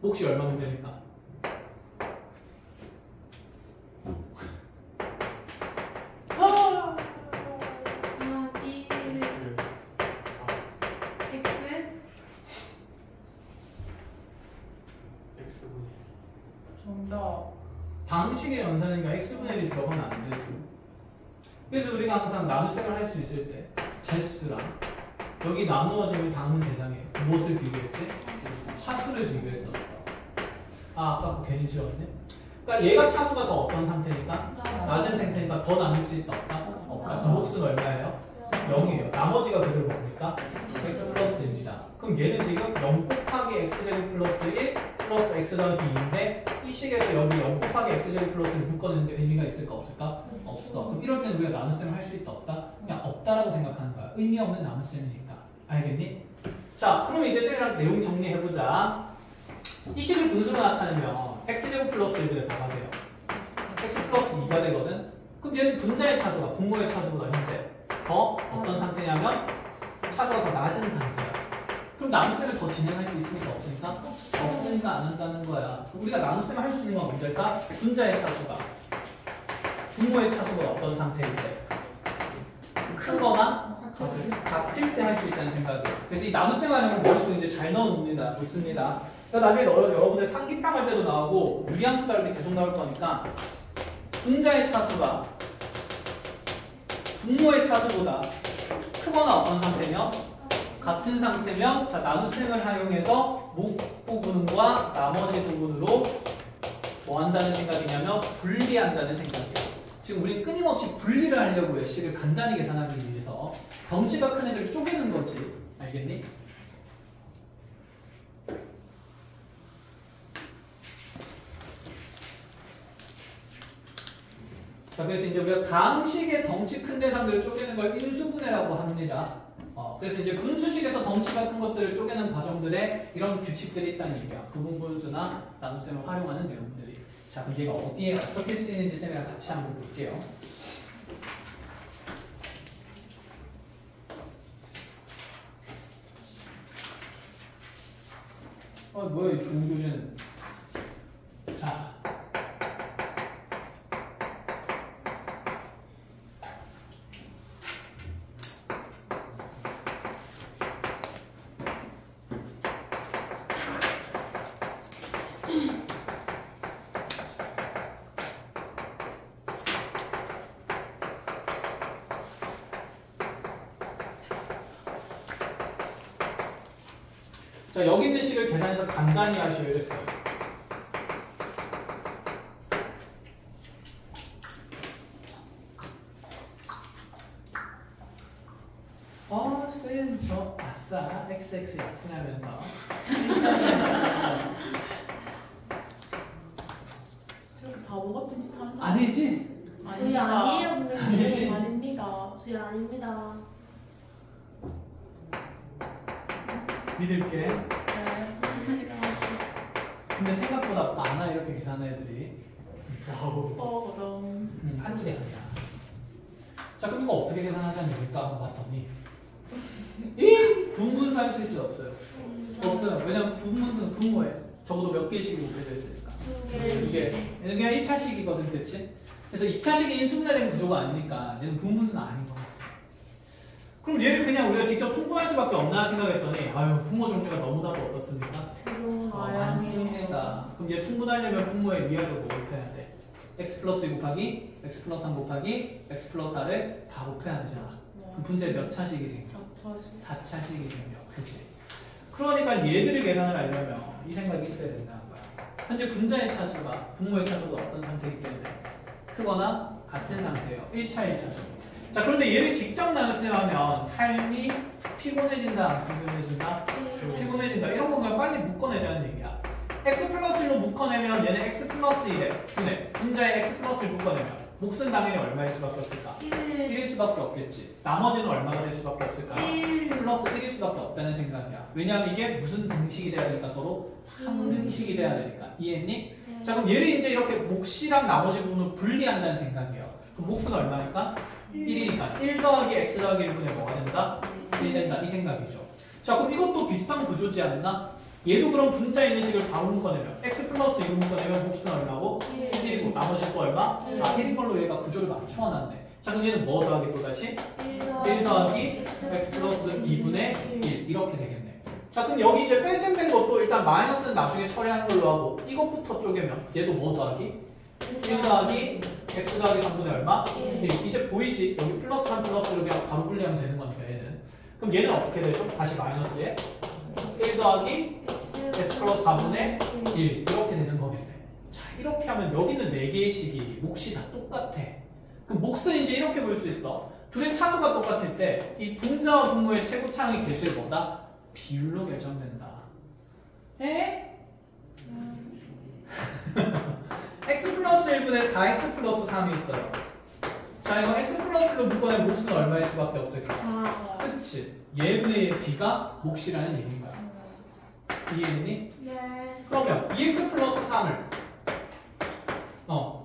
몫이 얼마면 되니까? 방식의 연산이니까 x분의 1이 들어가면 안 되죠. 그래서 우리가 항상 나눗셈을 할 수 있을 때 제수랑 여기 나누어지면 담은 대상에 무엇을 비교했지? 차수를 비교했었어. 아까 뭐 괜히 지웠네. 그러니까 얘가 차수가 더 어떤 상태니까? 낮은 상태니까 더 나눌 수 있다 없다? 없다. 그럼 몫은 얼마예요? 0이에요. 나머지가 그대로 뭡니까? x 플러스입니다. 그럼 얘는 지금 0 곱하기 x제곱 플러스 1 플러스 x 더하기 2인데 이 식에서 여기 0 곱하기 x제곱 플러스를 묶어내는데 의미가 있을까 없을까? 없어. 그럼 이럴 때는 우리가 나눗셈을 할 수 있다 없다? 그냥 없다라고 생각하는 거야. 의미 없는 나눗셈이니까. 알겠니? 자, 그럼 이제 쌤이랑 내용 정리해보자. 이 식을 분수로 나타내면 x제곱 플러스 1분의 뭐가 돼요? x 플러스 2가 되거든? 그럼 얘는 분자의 차수가 분모의 차수보다 현재 더 어떤 상태냐면 차수가 더 낮은 상태야. 그럼 나눗셈을 더 진행할 수 있으니까 없으니까? 없으니까 안 한다는 거야. 그럼 우리가 나눗셈을 할 수 있는 건 언제일까? 분자의 차수가 분모의 차수보다 어떤 상태일 때? 크거나 같을 때 할 수 있다는 생각이에요. 그래서 이 나눗셈 하려면 머릿속에 이제 잘 넣어놓습니다. 놓습니다. 그러니까 나중에 여러분들 상기평 할 때도 나오고 유리함수도 할 때 계속 나올 거니까 분자의 차수가 분모의 차수보다 크거나 어떤 상태면 같은 상태면 자 나눗셈을 활용해서 목 부분과 나머지 부분으로 뭐 한다는 생각이냐면 분리한다는 생각이에요. 지금 우리는 끊임없이 분리를 하려고 해요. 식을 간단히 계산하기 위해서 덩치가 큰 애들 쪼개는 거지. 알겠니? 자, 그래서 이제 우리가 다음식의 덩치 큰 대상들을 쪼개는 걸 인수분해라고 합니다. 그래서 이제 분수식에서 덩치가 큰 것들을 쪼개는 과정들에 이런 규칙들이 있다는 얘기야. 구분분수나 나눗셈을 활용하는 내용들이. 자, 그럼 얘가 어디에 어떻게 쓰이는지 쌤이랑 같이 한번 볼게요. 뭐야 이 좋은 교재는. 자. 자, 여기 있는 식을 계산해서 간단히 하시오 이랬어요. 쌤, 저 아싸 XX 약분하면서 저렇게 바보 같은 짓 하는 사람 아니지? 저희 아니에요 선생님. 아닙니다. 저희 아닙니다. 믿을게. 네. 근데 생각보다 많아 이렇게 계산하는 애들이. 뻐거덩. 한두 대 아니야. 자, 그럼 이거 어떻게 계산하자는 얘기일까 하고 봤더니 이 분분수 할 수 있어요 없어요? 없어요. 왜냐면 분분수는 분모에 적어도 몇 개씩이 곱해져 있으니까. 두 개. 얘는 그냥 1차식이거든, 그치? 그래서 2차식이 인수분해된 구조가 아니니까 얘는 분분수는 아닌 것 같아. 그럼 얘를 그냥 우리가 직접 통분할 수밖에 없나 생각했더니 아유 분모 종류가 너무나도 어떻습니까? 많습니다. 그럼 얘 통분하려면 분모의 위아래로 뭐 곱해야 돼? x 플러스 2 곱하기 x 플러스 3 곱하기 x 플러스 4를 다 곱해야 되잖아. 그럼 분자에 몇 차식이 생겨? 4차식이 생겨. 그치? 그러니까 얘들을 계산을 하려면 이 생각이 있어야 된다는 거야. 현재 분자의 차수가 분모의 차수가 어떤 상태이기 때문에 크거나 같은 상태예요. 1차 1차죠. 자, 그런데 얘를 직접 나눗셈하면 삶이 피곤해진다, 안 피곤해진다? 피곤해진다. 이런 건 그냥 빨리 묶어내자는 얘기야. x 플러스 1로 묶어내면 얘는 x 플러스 1에 분해. 분자에 x 플러스 1 묶어내면 몫은 당연히 얼마일 수밖에 없을까? 1일 수밖에 없겠지. 나머지는 얼마가 될 수밖에 없을까? 1 플러스 1일 수밖에 없다는 생각이야. 왜냐하면 이게 무슨 등식이 돼야 되니까 서로 항등식이 돼야 되니까. 이해했니? 자, 그럼 얘를 이제 이렇게 몫이랑 나머지 부분을 분리한다는 생각이에요. 그럼 몫은 얼마니까? 1이니까 1 더하기 x 더하기 1분의 뭐가 된다? 1 된다. 이 생각이죠. 자, 그럼 이것도 비슷한 구조지 않나? 얘도 그럼 분자 있는 식을 바로 묶어내면 x 플러스 2로 묶어내면 몫은 얼마고? 1이고 나머지 또 얼마? 아, 1인 걸로 얘가 구조를 맞춰놨네. 자, 그럼 얘는 뭐 더하기 또 다시? 1 더하기 x 플러스 2분의 1 이렇게 되겠네. 자, 그럼 여기 이제 뺄셈된 것도 일단 마이너스는 나중에 처리하는 걸로 하고 이것부터 쪼개면 얘도 뭐 더하기? 1 더하기 x 더하기 3분의 얼마? 1. 1. 이제 보이지? 여기 플러스 3 플러스로 그냥 바로 분리하면 되는 거니까 얘는. 그럼 얘는 어떻게 되죠? 다시 마이너스에 1 더하기 x 플러스 4분의 1 이렇게 되는 거겠네. 자, 이렇게 하면 여기는 4개의 식이 몫이 다 똑같아. 그럼 몫은 이제 이렇게 볼 수 있어. 둘의 차수가 똑같을 때 이 분자와 분모의 최고차항의 개수의 뭐다? 비율로 결정된다. 에? x 플러스 1분의 4x 플러스 3이 있어요. 자, 이거 x 플러스 1로 묶어낸 몫은 얼마일 수밖에 없을까? 4. 그치. 얘분의 b가 몫이라는 얘기인 거야. 이해했니? 네. 그러면 2x 플러스 3을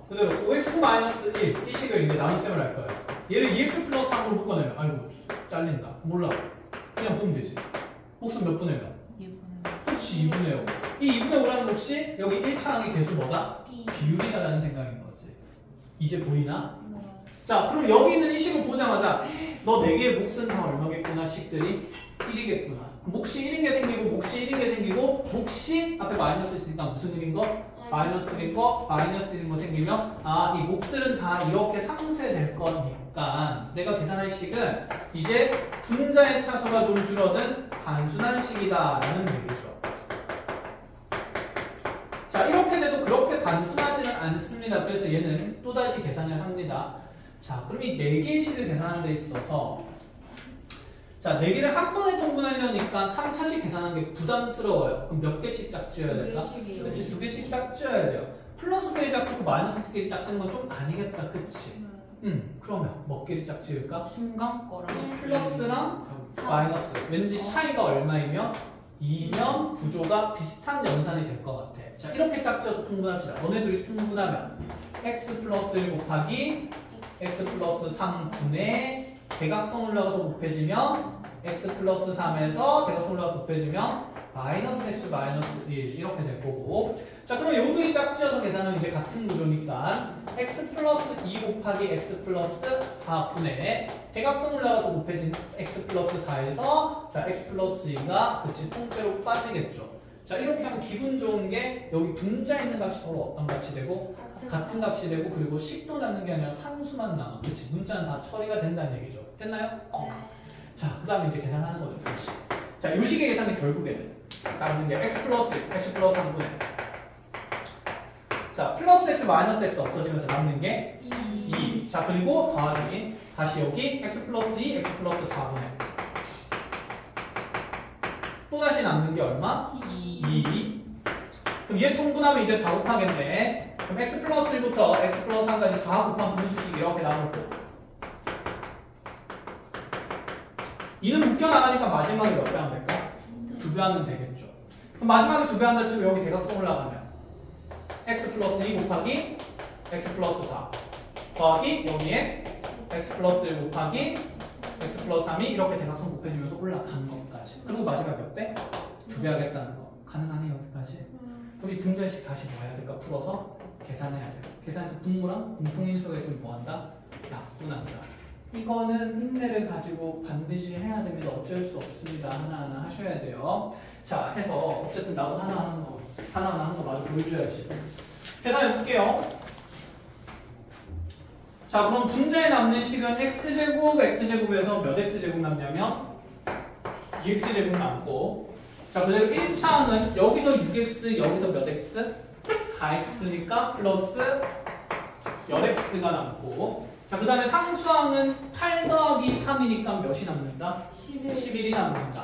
그대로 5x 마이너스 1 이 식을 이제 나눗셈을 할 거예요. 얘를 2x 플러스 3으로 묶어내면 아이고 잘린다. 몰라. 그냥 보면 되지. 몫은 몇 분의 몇? 2분의 그렇지 2분의 5. 이 2분의 5라는 몫이 여기 1차항의 개수 뭐다? B. 비율이다라는 생각인 거지. 이제 보이나? 자, 그럼 여기 있는 이 식을 보자마자 너 4개의 몫은 다 얼마겠구나 식들이 1이겠구나. 몫이 1인 게 생기고 몫이 1인 게 생기고 몫이 앞에 마이너스 있으니까 무슨 일인 거? 마이너스인 거, 마이너스인 거 생기면 이 몫들은 다 이렇게 상쇄될 거니까 내가 계산할 식은 이제 분자의 차수가 좀 줄어든 단순한 식이다라는 얘기죠. 자, 이렇게 돼도 그렇게 단순하지는 않습니다. 그래서 얘는 또다시 계산을 합니다. 자, 그럼 이 4개의 식을 계산하는 데 있어서 자, 4개를 한 번에 통분하려니까 3차식 계산하는 게 부담스러워요. 그럼 몇 개씩 짝지어야 될까? 그치, 2개씩 짝지어야 돼요. 플러스 끼리 짝지고 마이너스 끼리 짝지는 건 좀 아니겠다, 그치? 그러면 몇 개를 짝지을까? 중간 거랑 플러스랑 마이너스. 왠지 차이가 얼마이면 2면 구조가 비슷한 연산이 될 것 같아. 자, 이렇게 짝지어서 통분합시다. 너네들이 통분하면 x 플러스 1 곱하기 x 플러스 3분의 대각선 올라가서 곱해지면 x 플러스 3에서 대각선 올라가서 곱해지면 마이너스 x 마이너스 1 이렇게 될 거고. 자, 그럼 요 둘이 짝지어서 계산하면 이제 같은 구조니까 x 플러스 2 곱하기 x 플러스 4분의 대각선 올라가서 곱해진 x 플러스 4에서 자 x 플러스 2가 그치 통째로 빠지겠죠. 자, 이렇게 하면 기분 좋은 게 여기 분자 있는 값이 서로 어떤 값이 되고 같은 값이 되고 그리고 식도 남는 게 아니라 상수만 남아. 그치? 문자는 다 처리가 된다는 얘기죠. 됐나요? 자, 그 다음에 이제 계산하는 거죠. 다시. 자, 이 식의 계산은 결국에는 남는 게 x 플러스 3분의 자, 플러스 x 마이너스 x 없어지면서 남는 게 2. 자, 그리고 더하기 다시 여기 x 플러스 2, x 플러스 4분의 또 다시 남는 게 얼마? 2. 그럼 얘 통분하면 이제 다 곱하겠네. 그럼 x 플러스 1부터 x 플러스 3까지 다 곱한 분수식 이렇게 나올 거고 2는 묶여나가니까 마지막에 몇 배 하면 될까? 2배 하면 되겠죠. 그럼 마지막에 2배 한다 치고 여기 대각선 올라가면 x 플러스 2 곱하기 x 플러스 4 더하기 여기에 x 플러스 1 곱하기 x 플러스 3이 이렇게 대각선 곱해지면서 올라간 것까지. 그리고 마지막에 몇 배? 2배 하겠다는 거. 가능하네 여기까지. 그럼 이 분자식 다시 뭐 해야 될까? 풀어서 계산해야 돼요. 계산해서 분모랑 공통인수가 있으면 뭐 한다? 약분한다. 이거는 흉내를 가지고 반드시 해야 됩니다. 어쩔 수 없습니다. 하나하나 하셔야 돼요. 자, 해서 어쨌든 나도 하나하나 하는 거 마저 보여줘야지. 계산해 볼게요. 자, 그럼 분자에 남는 식은 x제곱에서 몇 x제곱 남냐면 2x제곱 남고 자, 그대로 1차항은 여기서 6x, 여기서 몇 x? 4x니까 플러스 몇 x가 남고 자, 그 다음에 상수항은 8 더하기 3이니까 몇이 남는다? 11이 남는다.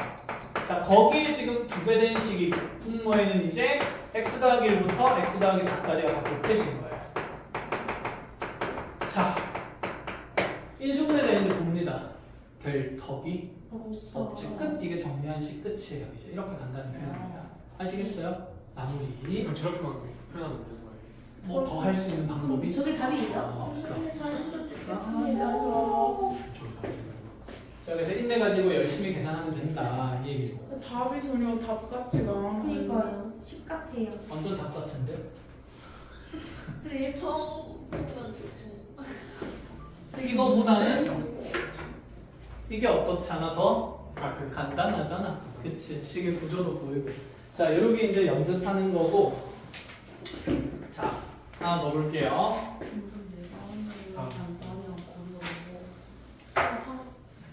자, 거기에 지금 2배 된 식이 분모에는 이제 x 더하기 1부터 x 더하기 4까지가 다 곱해진 거예요. 자, 인수분해 되는지 봅니다. 될 턱이 없지. 끝. 이게 정리한 식 끝이에요. 이제 이렇게 간단히 표현합니다. 아시겠어요? 마무리. 그럼 저렇게만 표현하면 되는 거예요? 뭐 더 할 수 있는 방법이 저게 답이에요? 없어. 알겠습니다. 자, 그래서 인내 가지고 열심히 계산하면 된다 이 얘기고. 답이 전혀 답 같지가 않아요. 그러니까요. 10 같아요. 완전 답 같은데? 그래, 이거보다는 이게 어떻잖아? 더 간단하잖아. 그치? 식의 구조도 보이고. 자, 이렇게 이제 연습하는 거고. 자, 하나 더 볼게요.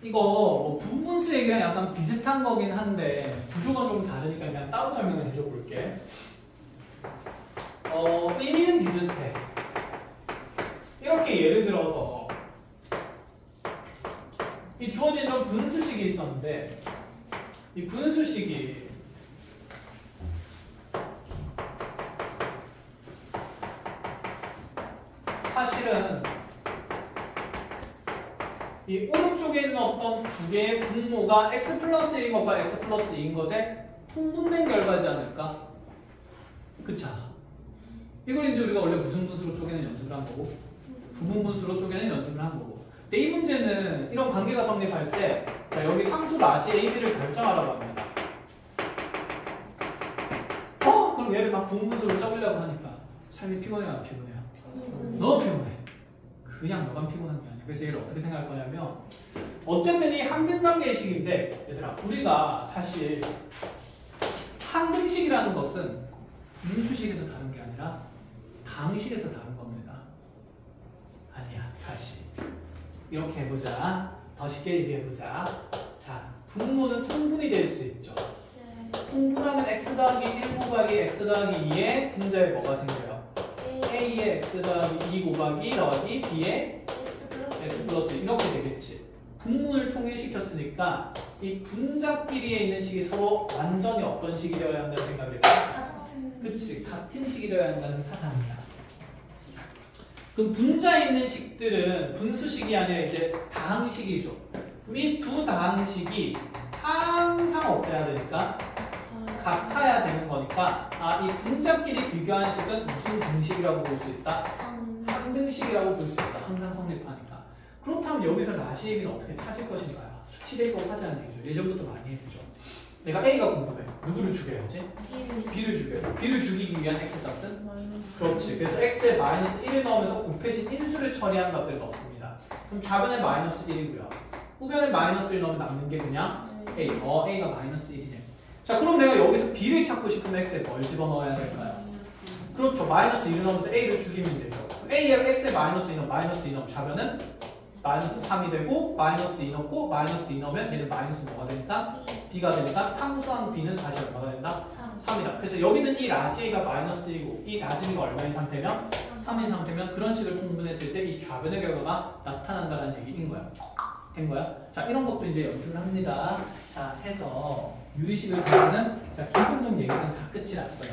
이거 뭐 분분수 얘기랑 약간 비슷한 거긴 한데 구조가 좀 다르니까 그냥 따로 설명을 해줘 볼게. 의미는 비슷해. 이렇게 예를 들어서 이 주어진 이런 분수식이 있었는데 이 분수식이 사실은 이 오른쪽에 있는 어떤 두 개의 분모가 x 플러스 1인 것과 x 플러스 2인 것에 통분된 결과지 않을까? 그쵸? 이걸 이제 우리가 원래 무슨 분수로 쪼개는 연습을 한 거고 부분 분수로 쪼개는 연습을 한 거고 근데 이 문제는 이런 관계가 성립할 때 자, 여기 상수 라지 a, b를 결정하라고 합니다. 그럼 얘를 막 부분 분수로 쪼개려고 하니까 삶이 피곤해요 안 피곤해요? 너무 피곤해. 그냥 너만 피곤한 게 아니야. 그래서 얘를 어떻게 생각할 거냐면 어쨌든 이 항등관계의 식인데 얘들아 우리가 사실 항등식이라는 것은 분수식에서 다른 게 아니라 당식에서 다른 겁니다. 아니야. 다시 이렇게 해보자. 더 쉽게 얘기해보자. 자, 분모는 통분이 될 수 있죠. 통분하면 x 더하기 1 곱하기 x 더하기 2에 분자에 뭐가 생겨요? a의 x 더하기 2 곱하기 더하기 b의 x 플러스 이렇게 되겠지. 분모를 통일시켰으니까 이 분자끼리에 있는 식이 서로 완전히 어떤 식이 되어야 한다는 생각일까? 그치. 같은 식이 되어야 한다는 사상이야. 그럼 분자에 있는 식들은 분수식이 아니라 이제 다항식이죠. 그럼 이 두 다항식이 항상 어때야 되니까? 같아야 되는 거니까 이 분자끼리 비교한 식은 무슨 등식이라고 볼 수 있다? 항등식이라고 볼 수 있어. 항상 성립하니까. 그렇다면 여기서 라시 얘기는 어떻게 찾을 것인가요? 수치 대입법 하지 않는 얘기죠. 예전부터 많이 했죠. 내가 A가 궁금해. 누구를 죽여야지? B를 죽여야 돼. B를 죽이기 위한 X값은? 그렇지. 그래서 X에 마이너스 1을 넣으면서 곱해진 인수를 처리한 값들은 없습니다. 그럼 좌변에 마이너스 1이고요. 후변에 마이너스 1 넣으면 남는 게 그냥 A. A가 마이너스 1이네. 자, 그럼 내가 여기서 B를 찾고 싶으면 X에 뭘 집어넣어야 될까요? 그렇죠. 마이너스 1을 넣으면서 A를 죽이면 되죠. A에 X에 마이너스 2 넣으면 마이너스 2 넣으면 좌변은 마이너스 3이 되고 마이너스 2 넣고 마이너스 2 넣으면 얘는 마이너스 뭐가 되니까? B가 되니까 상수항 B는 다시 얼마가 된다? 3이다. 그래서 여기는 이 라지 A가 마이너스 1이고 이 라지 B가 얼마인 상태면? 3인 상태면 그런 식을 통분했을 때 이 좌변의 결과가 나타난다는 얘기인 거야. 된 거야? 자, 이런 것도 이제 연습을 합니다. 자, 해서 유리식을 보면은 자, 기본적 얘기는 다 끝이 났어요.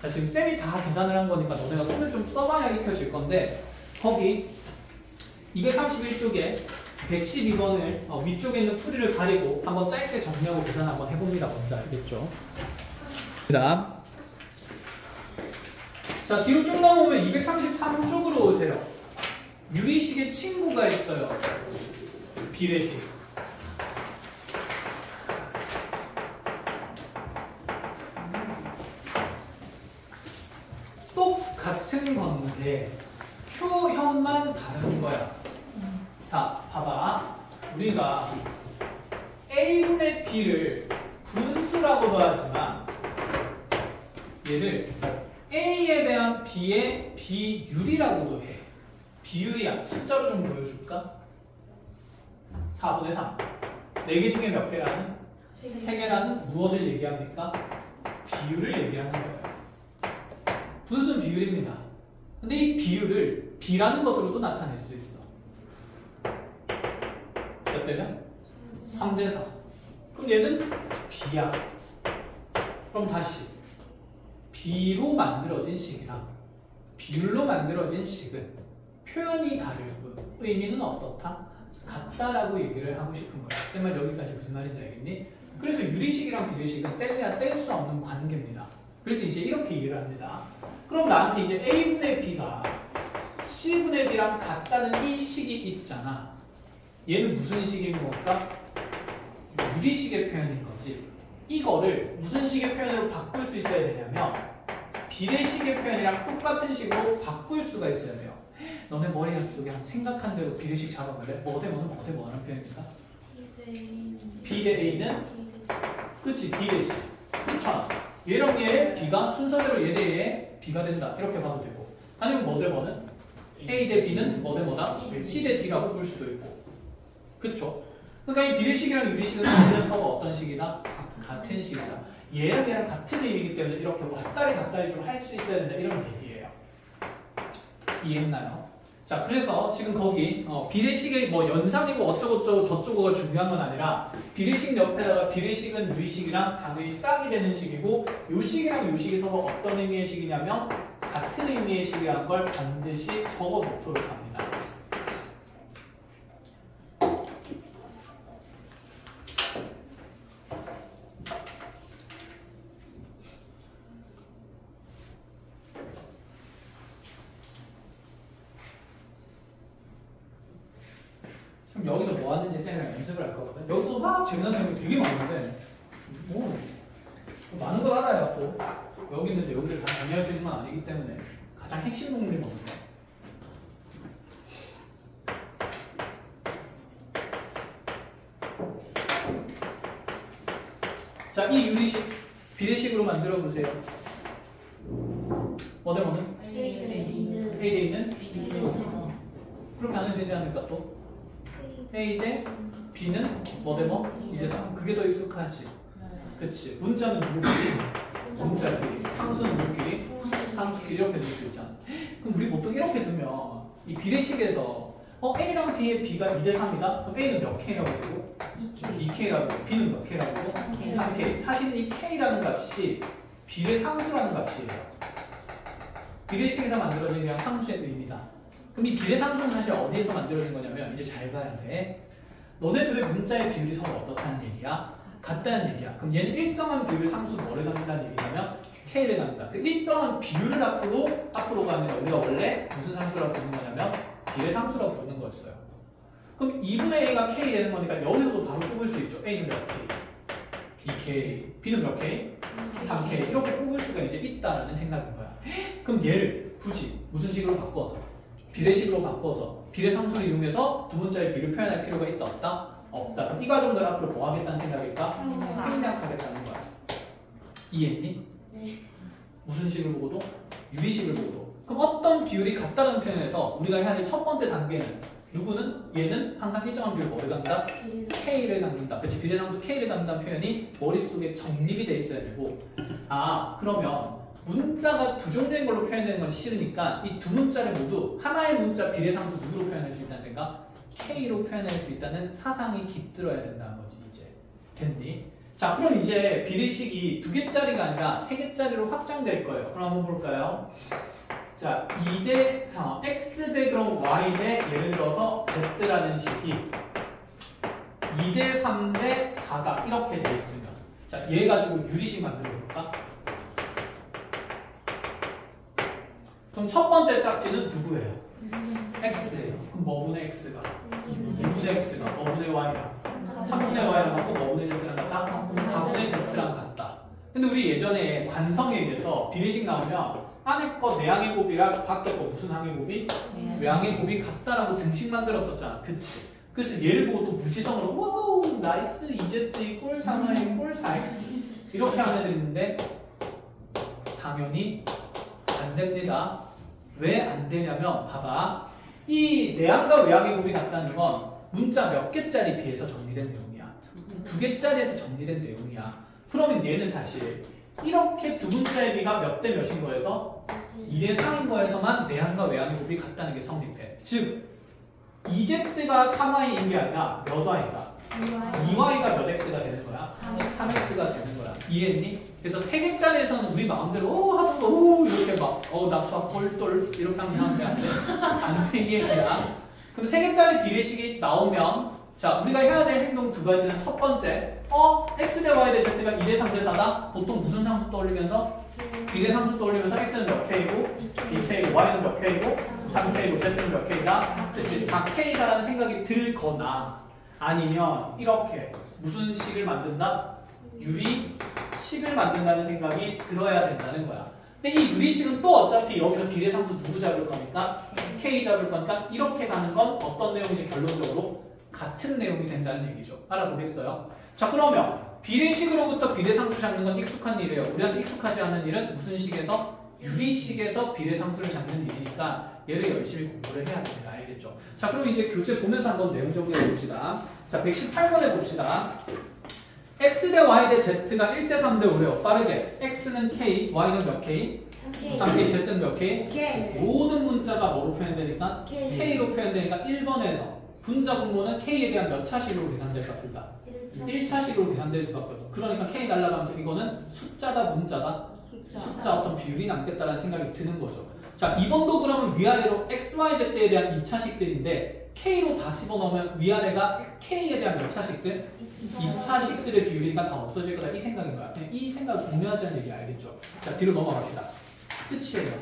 자, 지금 쌤이 다 계산을 한 거니까 너네가 손을 좀 써봐야 익혀질 건데 거기 231쪽에 112번을 위쪽에 있는 풀이를 가리고 한번 짧게 정리하고 계산 한번 해봅니다. 먼저 알겠죠? 그다음 자, 뒤로 쭉 넘어오면 233쪽으로 오세요. 유리식의 친구가 있어요. 비례식. 똑같은 건데 표현만 다른 거야. 자, 봐봐. 우리가 A분의 B를 분수라고도 하지만 얘를 A에 대한 B의 비율이라고도 해. 비율이야. 숫자로 좀 보여줄까? 4분의 3. 4개 중에 몇 개라는? 3개라는 무엇을 얘기합니까? 비율을 얘기하는 거예요. 분수는 비율입니다. 근데 이 비율을 B라는 것으로도 나타낼 수 있어. 몇 대면? 3대 4. 그럼 얘는 B야. 그럼 다시 B로 만들어진 식이랑 비율로 만들어진 식은 표현이 다를 뿐 의미는 어떻다? 같다라고 얘기를 하고 싶은 거야. 쌤말 여기까지 무슨 말인지 알겠니? 그래서 유리식이랑 비례식은 뗄래야 뗄 수 없는 관계입니다. 그래서 이제 이렇게 이해를 합니다. 그럼 나한테 이제 A분의 B가 C분의 B랑 같다는 이 식이 있잖아. 얘는 무슨 식인 걸까? 유리식의 표현인 거지. 이거를 무슨 식의 표현으로 바꿀 수 있어야 되냐면 비례식의 표현이랑 똑같은 식으로 바꿀 수가 있어야 돼요. 너네 머리 한쪽에 생각한 대로 비례식 잡아볼래? 뭐 대 뭐는 뭐 대 뭐라는 표현입니까? B 대 A는? 그치, 비례식. 그렇잖아. 얘랑 얘 B가 순서대로 얘 대 얘 B가 된다. 이렇게 봐도 되고 아니면 뭐 대 뭐는? A 대 B는 뭐 대 뭐다? C 대 D라고 볼 수도 있고. 그쵸? 그러니까 이 비례식이랑 유리식은 사실은 서로 어떤 식이다? 같은 식이다. 얘랑 얘랑 같은 의미이기 때문에 이렇게 왔다리 좀 할 수 있어야 된다. 이런 얘기예요. 이해했나요? 자, 그래서 지금 거기 비례식의 뭐 연산이고 어쩌고저쩌고 저쩌고가 중요한 건 아니라 비례식 옆에다가 비례식은 유리식이랑 당연히 짝이 되는 식이고 요 식이랑 요 식이 서로 어떤 의미의 식이냐면 같은 의미의 식이라는 걸 반드시 적어놓도록 합니다. 그럼 여기서 뭐 하는지 쌤이랑 연습을 할 거거든. 여기서 막 재미난 내용이 되게 많은데 뭐 많은 걸 알아야 또 여기 있는데 여기를 다 정리할 수 있는 건 아니기 때문에 가장 핵심 동물이 뭐죠? 자, 이 유리식 비례식으로 만들어 보세요. 뭐 대 뭐는? A 대 B는 A 대 있는? B 대 3. 그렇게 하면 되지 않을까 또? A 대 B는 뭐 대 뭐? 2대 3. 그게 더 익숙하지. 그치. 문자는 누구끼리? 문자끼리. 상수는 누구끼리? 상수끼리 이렇게 둘 수 있잖아. 그럼 우리 보통 이렇게 두면 이 비례식에서 A랑 B의 B가 2대 3이다? 그럼 A는 몇 K라고 그러고? 2K라고 그러고 B는 몇 K라고 그러고? 3K. 사실 이 K라는 값이 B의 상수라는 값이에요. 비례식에서 만들어진 그냥 상수의 의미다. 그럼 이 비례상수는 사실 어디에서 만들어진 거냐면 이제 잘 봐야 돼. 너네들의 문자의 비율이 서로 어떻다는 얘기야? 같다는 얘기야. 그럼 얘는 일정한 비율 상수 뭐를 담는다는 얘기냐면 K를 담는다. 그 일정한 비율을 앞으로가 아니라 우리가 원래 무슨 상수라고 부르는 거냐면 비례상수라고 부르는 거였어요. 그럼 2분의 A가 K 되는 거니까 여기서도 바로 뽑을 수 있죠. A는 몇 K? 2K. B는 몇 K? 3K. 이렇게 뽑을 수가 이제 있다라는 생각인 거야. 그럼 얘를 굳이 무슨 식으로 바꿔서 비례식으로 바꿔서 비례상수를 이용해서 두 문자의 비를 표현할 필요가 있다 없다? 없다. 그럼 이 과정들 앞으로 뭐 하겠다는 생각일까? 생략하겠다는 거야. 이해했니? 네. 무슨 식을 보고도? 유리식을 보고도. 그럼 어떤 비율이 같다는 표현에서 우리가 해야 될 첫 번째 단계는 누구는? 얘는 항상 일정한 비율 뭐를 담는다? K를 담는다. 그치? 비례상수 K를 담는다는 표현이 머릿속에 정립이 돼 있어야 되고 그러면 문자가 두 종류인 걸로 표현되는 건 싫으니까 이 두 문자를 모두 하나의 문자 비례상수 누구로 표현할 수 있다는 생각? K로 표현할 수 있다는 사상이 깃들어야 된다는 거지. 이제 됐니? 자, 그럼 이제 비례식이 2개짜리가 아니라 3개짜리로 확장될 거예요. 그럼 한번 볼까요? 자, 2대 X 대 그럼 Y 대 예를 들어서 Z라는 식이 2대 3 대 4다 이렇게 되어 있습니다. 자, 얘 가지고 유리식 만들어 볼까? 그럼 첫 번째 짝지는 누구예요? X예요. 그럼 뭐분의 X가? 2분의 X가 뭐분의 Y가? 3분의 Y랑 같고 뭐분의 Z랑 같다? 4분의 Z랑 같다. 근데 우리 예전에 관성에 의해서 비례식 나오면 안에 거 내항의 곱이랑 밖에 거 무슨 항의 곱이? 외항의 곱이 같다라고 등식 만들었었잖아. 그치? 그래서 얘를 보고 또 무지성으로 와우 나이스 2Z 이꼴 3Y 이꼴 4X 이렇게 하면 되는데 당연히 안 됩니다. 왜 안 되냐면 봐봐. 이 내항과 외항의 곱이 같다는 건 문자 몇 개짜리 비해서 정리된 내용이야. 2개짜리에서 정리된 내용이야. 그러면 얘는 사실 이렇게 두 문자의 비가 몇 대 몇인 거에서 2대 3인 거에서만 내항과 외항의 곱이 같다는 게 성립해. 즉 2Z가 3Y인 게 아니라 몇 Y가? 2Y가 몇 X가 되는 거야? 3X가 되는 거야. 이해했니? 그래서 3개짜리에서는 우리 마음대로 하는 거 이렇게 막 나 수학 꼴돌 이렇게 하면 안 돼. 안 돼. 이 얘기야. 그럼 3개짜리 비례식이 나오면 자 우리가 해야 될 행동 2가지는 첫 번째 X 대 Y 대 Z가 2대 3 대 4다? 보통 무슨 상수 떠올리면서? 비례상수 떠올리면서 X는 몇 K고 2K고 Y는 몇 K고 3K고 Z는 몇 K다? 그치? 4K다라는 생각이 들거나 아니면 이렇게 무슨 식을 만든다? 유리식을 만든다는 생각이 들어야 된다는 거야. 근데 이 유리식은 또 어차피 여기서 비례상수 누구 잡을 거니까? K 잡을 거니까 이렇게 가는 건 어떤 내용인지 결론적으로 같은 내용이 된다는 얘기죠. 알아보겠어요? 자 그러면 비례식으로부터 비례상수 잡는 건 익숙한 일이에요. 우리한테 익숙하지 않은 일은 무슨 식에서? 유리식에서 비례상수를 잡는 일이니까 얘를 열심히 공부를 해야 됩니다. 알겠죠? 자, 그럼 이제 교재 보면서 한번 내용적으로 해봅시다. 자, 118번에 봅시다. x 대 y 대 z가 1대 3대 5래요. 빠르게. x는 k, y는 몇 k? 3k, z는 몇 k? 모든 문자가 뭐로 표현되니까? k로 표현되니까 1번에서 분자 분모는 k에 대한 몇 차식으로 계산될까? 둘 다. 1차식으로 계산될 수밖에 없어. 그러니까 k 날라가면서 이거는 숫자다 문자다? 숫자 어떤 비율이 남겠다라는 생각이 드는 거죠. 자, 2번도 그러면 위아래로 x, y, z에 대한 2차식들인데 k로 다 집어넣으면 위아래가 k에 대한 몇 차식들? 2차식들의 비율이니까 다 없어질 거다. 이 생각인 거야. 그냥 이 생각을 공유하자는 얘기 알겠죠? 자, 뒤로 넘어갑시다. 끝이에요.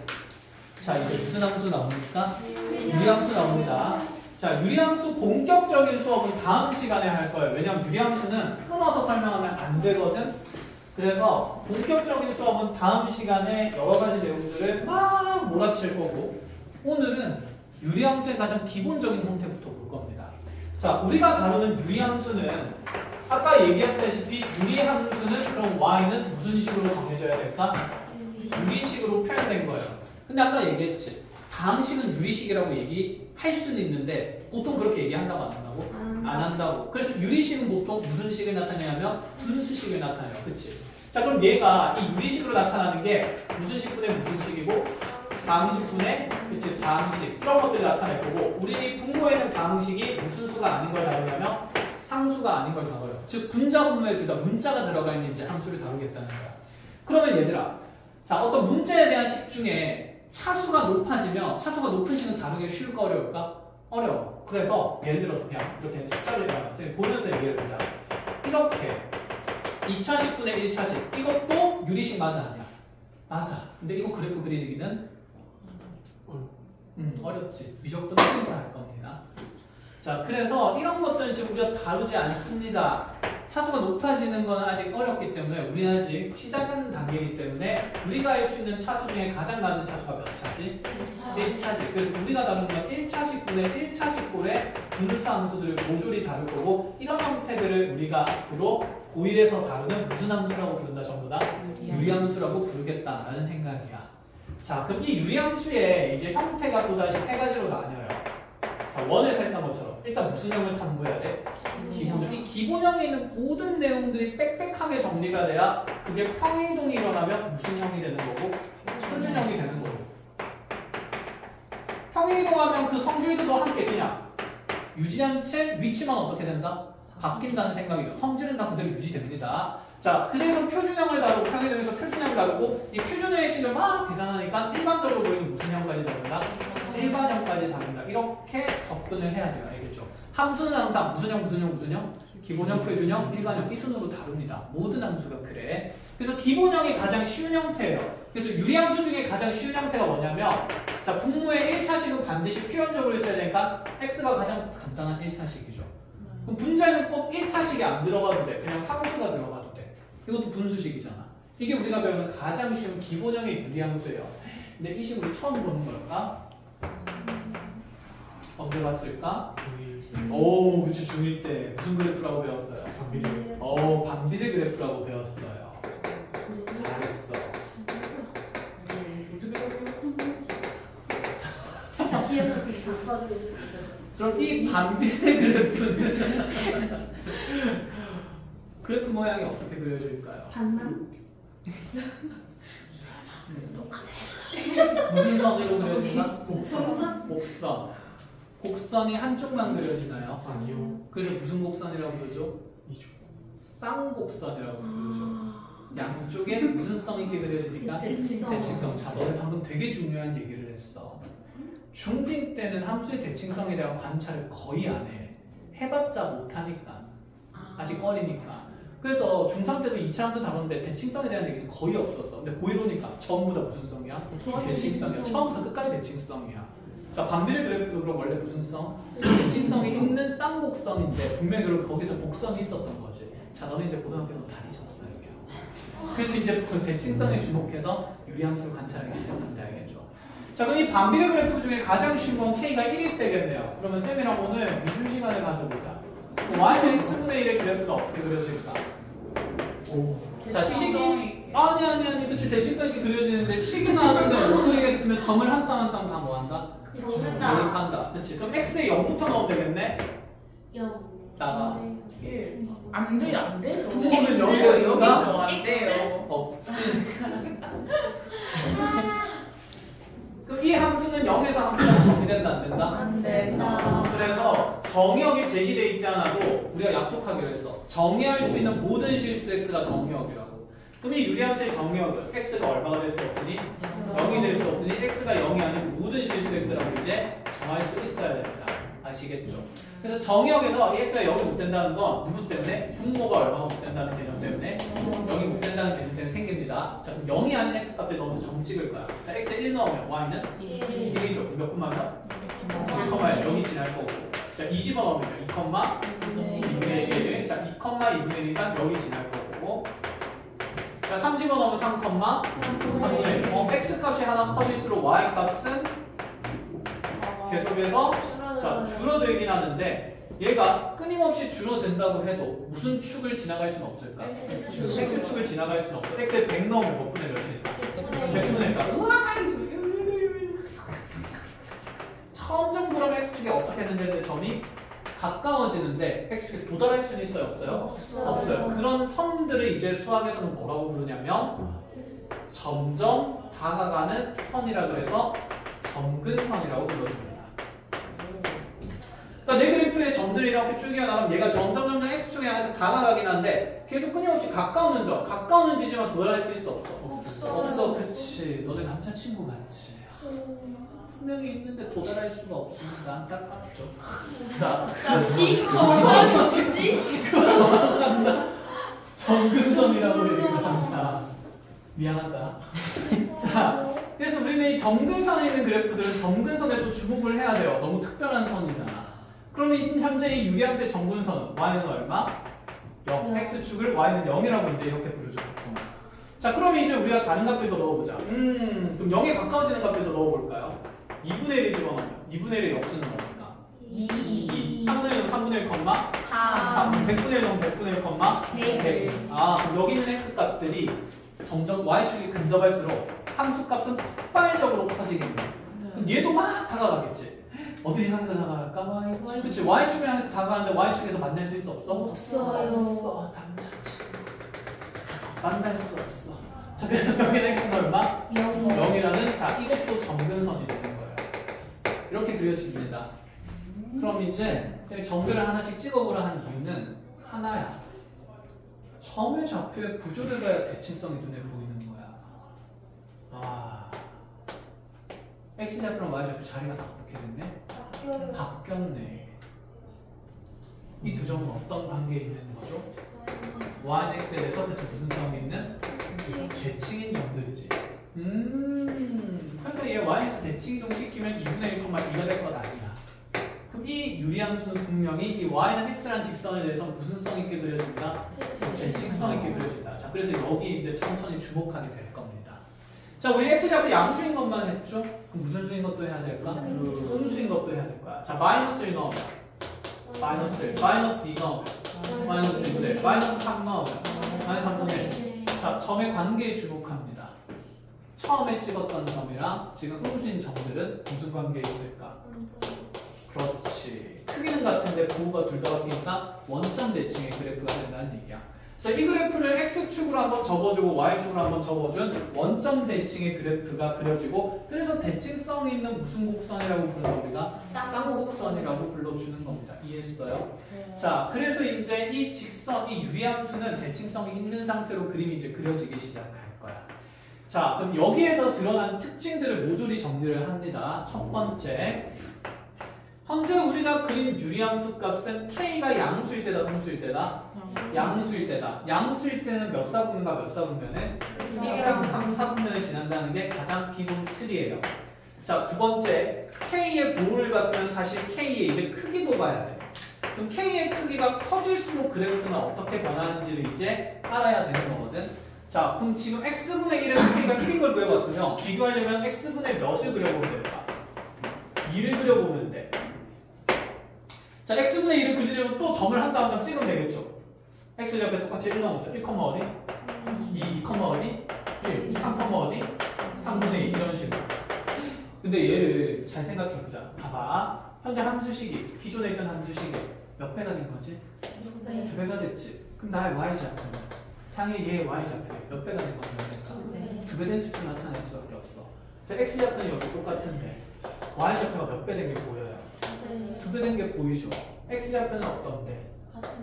자, 이제 무슨 함수 나옵니까? 유리함수 나옵니다. 자, 유리함수 본격적인 수업은 다음 시간에 할 거예요. 왜냐면 유리함수는 끊어서 설명하면 안 되거든. 그래서 본격적인 수업은 다음 시간에 여러 가지 내용들을 막 몰아칠 거고, 오늘은 유리함수의 가장 기본적인 형태부터 볼 겁니다. 자, 우리가 다루는 유리함수는 아까 얘기했다시피 유리함수는 그럼 y는 무슨 식으로 정해져야 될까? 유리식으로 표현된 거예요. 근데 아까 얘기했지. 다항식은 유리식이라고 얘기할 수는 있는데 보통 그렇게 얘기한다고 안 한다고? 안 한다고. 그래서 유리식은 보통 무슨 식을 나타내냐면 분수식을 나타내요. 그치? 자, 그럼 얘가 이 유리식으로 나타나는 게 무슨 식분의 무슨 식이고 다항식분의 그치? 다항식 이런 것들을 나타낼 거고, 우리 분모에는 다항식이 무슨 수가 아닌 걸 다루냐면 상수가 아닌 걸 다뤄요. 즉 분자 분모에 둘 다 문자가 들어가 있는 이제 함수를 다루겠다는 거야. 그러면 얘들아, 자, 어떤 문자에 대한 식 중에 차수가 높아지면 차수가 높은 식은 다루기가 쉬울까 어려울까? 어려워. 그래서 예를 들어서 그냥 이렇게 숫자를 보면서 얘기해보자. 이렇게 2차식분의 1차식 이것도 유리식 맞아 아니야? 맞아. 근데 이거 그래프 그리기는 어렵지. 미적분 행사 할 겁니다. 자, 그래서 이런 것들은 지금 우리가 다루지 않습니다. 차수가 높아지는 건 아직 어렵기 때문에 우리는 아직 시작하는 단계이기 때문에 우리가 알 수 있는 차수 중에 가장 낮은 차수가 몇 차지? 1차식. 그래서 우리가 다루는 건 1차식분의 1차식꼴의 분수 함수들을 모조리 다룰 거고, 이런 형태들을 우리가 앞으로 고1에서 다루는 무슨 함수라고 부른다? 전부 다 유리함수라고 부르겠다라는 생각이야. 자, 그럼 이 유리함수의 이제 형태가 또다시 세 가지로 나뉘어요. 자, 원에서 했던 것처럼 일단 무슨 형을 탐구해야 돼? 기본형. 이 기본형에 있는 모든 내용들이 빽빽하게 정리가 돼야 그게 평행이동이 일어나면 무슨 형이 되는 거고? 표준형이 되는 거고. 평행이동하면 그 성질도 함께 그냥 유지한 채 위치만 어떻게 된다? 바뀐다는 생각이죠. 성질은 다 그대로 유지됩니다. 자, 그래서 표준형을 다루고 평행이동에서 표준형을 다루고, 이 표준형의 식을 막 계산하니까 일반적으로 보이는 무슨 형까지 다룬다? 일반형까지 다룬다. 이렇게 접근을 해야 돼요. 알겠죠? 함수는 항상 무슨 형, 무슨 형, 무슨 형? 기본형, 표준형, 일반형 이 순으로 다룹니다. 모든 함수가 그래. 그래서 기본형이 가장 쉬운 형태예요. 그래서 유리함수 중에 가장 쉬운 형태가 뭐냐면, 자, 분모의 1차식은 반드시 표현적으로 있어야 되니까 x가 가장 간단한 1차식이죠. 그럼 분자에는 꼭 1차식이 안 들어가도 돼. 그냥 상수가 들어가도 돼. 이것도 분수식이잖아. 이게 우리가 배우는 가장 쉬운 기본형의 유리함수예요. 근데 이 식으로 처음 보는 걸까? 언제 봤을까? 오, 그치. 중1 때 무슨 그래프라고 배웠어요? 반비례 그래프라고 배웠어요. 잘했어. 진짜 기억나 되게 바빠지고. 그럼 이 반비례 그래프는 그래프 모양이 어떻게 그려질까요? 반만? 무슨 선으로 그려지나? 정선? 곡선. 곡선이 한쪽만 그려지나요? 아니요. 그래서 무슨 곡선이라고 부르죠? 이쪽. 쌍곡선이라고 부르죠. 양쪽에 무슨 성 있게 그려지니까? 대칭성. 대칭성. 자, 너는 방금 되게 중요한 얘기를 했어. 중딩 때는 함수의 대칭성에 대한 관찰을 거의 안 해. 해봤자 못하니까. 아직 어리니까. 그래서 중3 때도 2차 함수 다뤘는데 대칭성에 대한 얘기는 거의 없었어. 근데 고1 오니까 전부 다 무슨 성이야? 대칭성이야. 처음부터 끝까지 대칭성이야. 자, 반비례 그래프도 그럼 원래 무슨 성? 대칭성이 있는 쌍곡선인데 분명히 그럼 거기서 곡선이 있었던 거지. 자, 너는 이제 고등학교는 다 잊었어. 이렇게. 그래서 이제 그 대칭성에 주목해서 유리함수를 관찰하기 시작한다. 알겠죠? 자, 그럼 이 반비례 그래프 중에 가장 쉬운 건 K가 1일 때겠네요. 그러면 쌤이랑 오늘 미술 시간을 가져보자. y는 x분의 1의 그래프가 어떻게 그려질까? 자, 식이 아니 그치 대칭성 있게 그려지는데 식이 나왔는데 못 그리겠으면 점을 한 땀 한 땀 다 뭐 한다? 정답. 대입한다. 그치 그럼 x에 0부터 넣으면 되겠네? 0. 나가 1. 안 돼, 안 돼. 부모는 X가 여기 여기 있어? 있어. 안 돼요. 없지. 그럼 이 함수는 0에서 함수가 정의된다 안 된다? 안 된다. 그래서 정의역이 제시돼 있지 않아도 우리가 약속하기로 했어. 정의할 수 있는 모든 실수 x가 정의역이라고. 그럼 이 유리함수의 정의역은 x가 얼마가 될 수 없으니 0이 될 수 없으니 x가 0이 아닌 모든 실수 x라고 이제 정할 수 있어야 됩니다. 아시겠죠? 그래서 정의역에서 이 x가 0이 못 된다는 건 누구 때문에? 분모가 얼마가 못 된다는 개념 때문에 0이 못 된다는 개념 때문에 생깁니다. 자, 그럼 0이 아닌 x 값에 넣어서 점 찍을 거야. 자, x에 1 넣으면 y는 1이죠. 몇 콤마면? 1콤마에 0이 지날 거고. 자, 2 집어넣으면 2 콤마 2분의 1. 자, 2 콤마 2분의 1이니까 0이 지날 거고. 자, 3 집어넣으면 3 콤마 3분의 1. x 값이 하나 커질수록 y 값은 계속해서 자, 줄어들긴 하는데 얘가 끊임없이 줄어든다고 해도 무슨 축을 지나갈 수는 없을까? x축을 지나갈 수는 없어. x에 100 넣으면 몇 분의 몇이니까? 100분의 1. 우와! 점점 그럼 x축이 어떻게 되는데 점이 가까워지는데 x축에 도달할 수는 있어요? 없어요? 없어요. 그런 선들을 이제 수학에서는 뭐라고 부르냐면 점점 다가가는 선이라 그래서 점근선이라고 불러줍니다. 그러니까 내 그래프의 점들이 이렇게 쭉 이어나가면 얘가 점점 x축에 하나씩 다가가긴 한데 계속 끊임없이 가까우는 점, 가까우는 지점만 도달할 수 있어? 없어? 없어. 그치. 너네 남자친구 같지? 분명히 있는데 도달할 수가 없으니까 안타깝죠. 자, 이거 뭐지? 점근선이라고 얘기합니다. 미안하다. 자, 그래서 우리는 이 점근선에 있는 그래프들은 점근선에 또 주목을 해야 돼요. 너무 특별한 선이잖아. 그러면 현재 이 유리함수의 점근선은 y는 얼마? 0. x축을 y는 0이라고 이제 이렇게 부르죠. 자, 그럼 이제 우리가 다른 값들도 넣어보자. 그럼 0에 가까워지는 값들도 넣어볼까요? 2분의 1을 집어넣으면 2분의 1의 역수는 뭡니까? 2. 3분의 1은 3분의 1, 3. 100분의 1 넣으면 100분의 1, 100. 아, 그럼 여기 있는 x 값들이 점점 y축이 근접할수록 함수 값은 폭발적으로 커지겠네. 그럼 얘도 막 다가가겠지. 어디를 향해서 다가갈까? 그치, y축을 향해서 다가가는데 y축에서 만날 수 있어? 없어? 없어요. 남자친구 만날 수 없어. 자, 그래서 여기는 x는 얼마? 0이라는 자, 이것도 점근선이 되는 거예요. 이렇게 그려집니다. 그럼 이제 점들을 하나씩 찍어보라 한 이유는 하나야. 점의 좌표의 구조를 봐야 대칭성이 눈에 보이는 거야. 아, x좌표랑 y좌표 자리가 다 어떻게 됐네? 바뀌었네. 이 두 점은 어떤 관계에 있는 거죠? y는 x에 대해서 그치 무슨 성이 있는? 대칭인 점들이지. 그러니까 얘 y에서 대칭이동 시키면 2분의 1,2가 될 건 아니야. 그럼 이 유리함수는 분명히 이 y는 x라는 직선에 대해서 무슨 성 있게 그려진다? 대칭성 있게 그려진다. 자, 그래서 여기 이제 천천히 주목하게 될 겁니다. 자, 우리 x좌표 양수인 것만 했죠? 그럼 무슨 수인 것도 해야 될까? 음수인 것도 해야 될 거야. 자, 마이너스 1 넣으면 마이너스 2 넣으면 마이너스 2분의 1, 마이너스 3 넣으면 마이너스 3분의 1. 자, 점의 관계에 주목합니다. 처음에 찍었던 점이랑 지금 음수인 점들은 무슨 관계에 있을까? 그렇지. 크기는 같은데 부호가 둘 다 바뀌니까 원점 대칭의 그래프가 된다는 얘기야. 그래서 이 그래프를 x축으로 한번 접어주고 y축으로 한번 접어준 원점 대칭의 그래프가 그려지고 그래서 대칭성이 있는 무슨 곡선이라고 부르나 우리가? 쌍곡선이라고 불러주는 겁니다. 이해했어요? 자, 그래서 이제 이 직선, 이 유리함수는 대칭성이 있는 상태로 그림이 이제 그려지기 시작할 거야. 자, 그럼 여기에서 드러난 특징들을 모조리 정리를 합니다. 첫 번째, 현재 우리가 그린 유리함수 값은 k가 양수일 때다, 음수일 때다? 양수일 때다. 양수일 때는 몇 사분면과 몇 사분면에? 3사분면을 지난다는 게 가장 기본 틀이에요. 자, 두 번째, k의 부호를 봤으면 사실 k의 이제 크기도 봐야 돼. 그럼 k의 크기가 커질수록 그래프는 어떻게 변하는지를 이제 알아야 되는 거거든. 자, 그럼 지금 x분의 1에서 k가 1인 걸 그려봤으면 비교하려면 x분의 몇을 그려보면 될까? 2를 그려보면 돼. 자, x분의 1을 그리려면 또 점을 한 다음 찍으면 되겠죠. x 옆에 똑같이 1 넣으면서 1, 어디? 2, 어디? 1, 3, 어디? 3분의 2 이런 식으로. 근데 얘를 잘 생각해보자. 봐봐. 현재 함수식이 기존에 있던 함수식이 몇 배가 된 거지? 2배가 됐지. 그럼 나의 y좌표는 당연히 얘의 y좌표에 몇 배가 된 거냐? 2배 된 수치 나타낼 수밖에 없어. 그래서 x좌표는 여기 똑같은데 y좌표가 몇 배 된 게 보여요? 2배 된 게 보이죠? x좌표는 어떤데?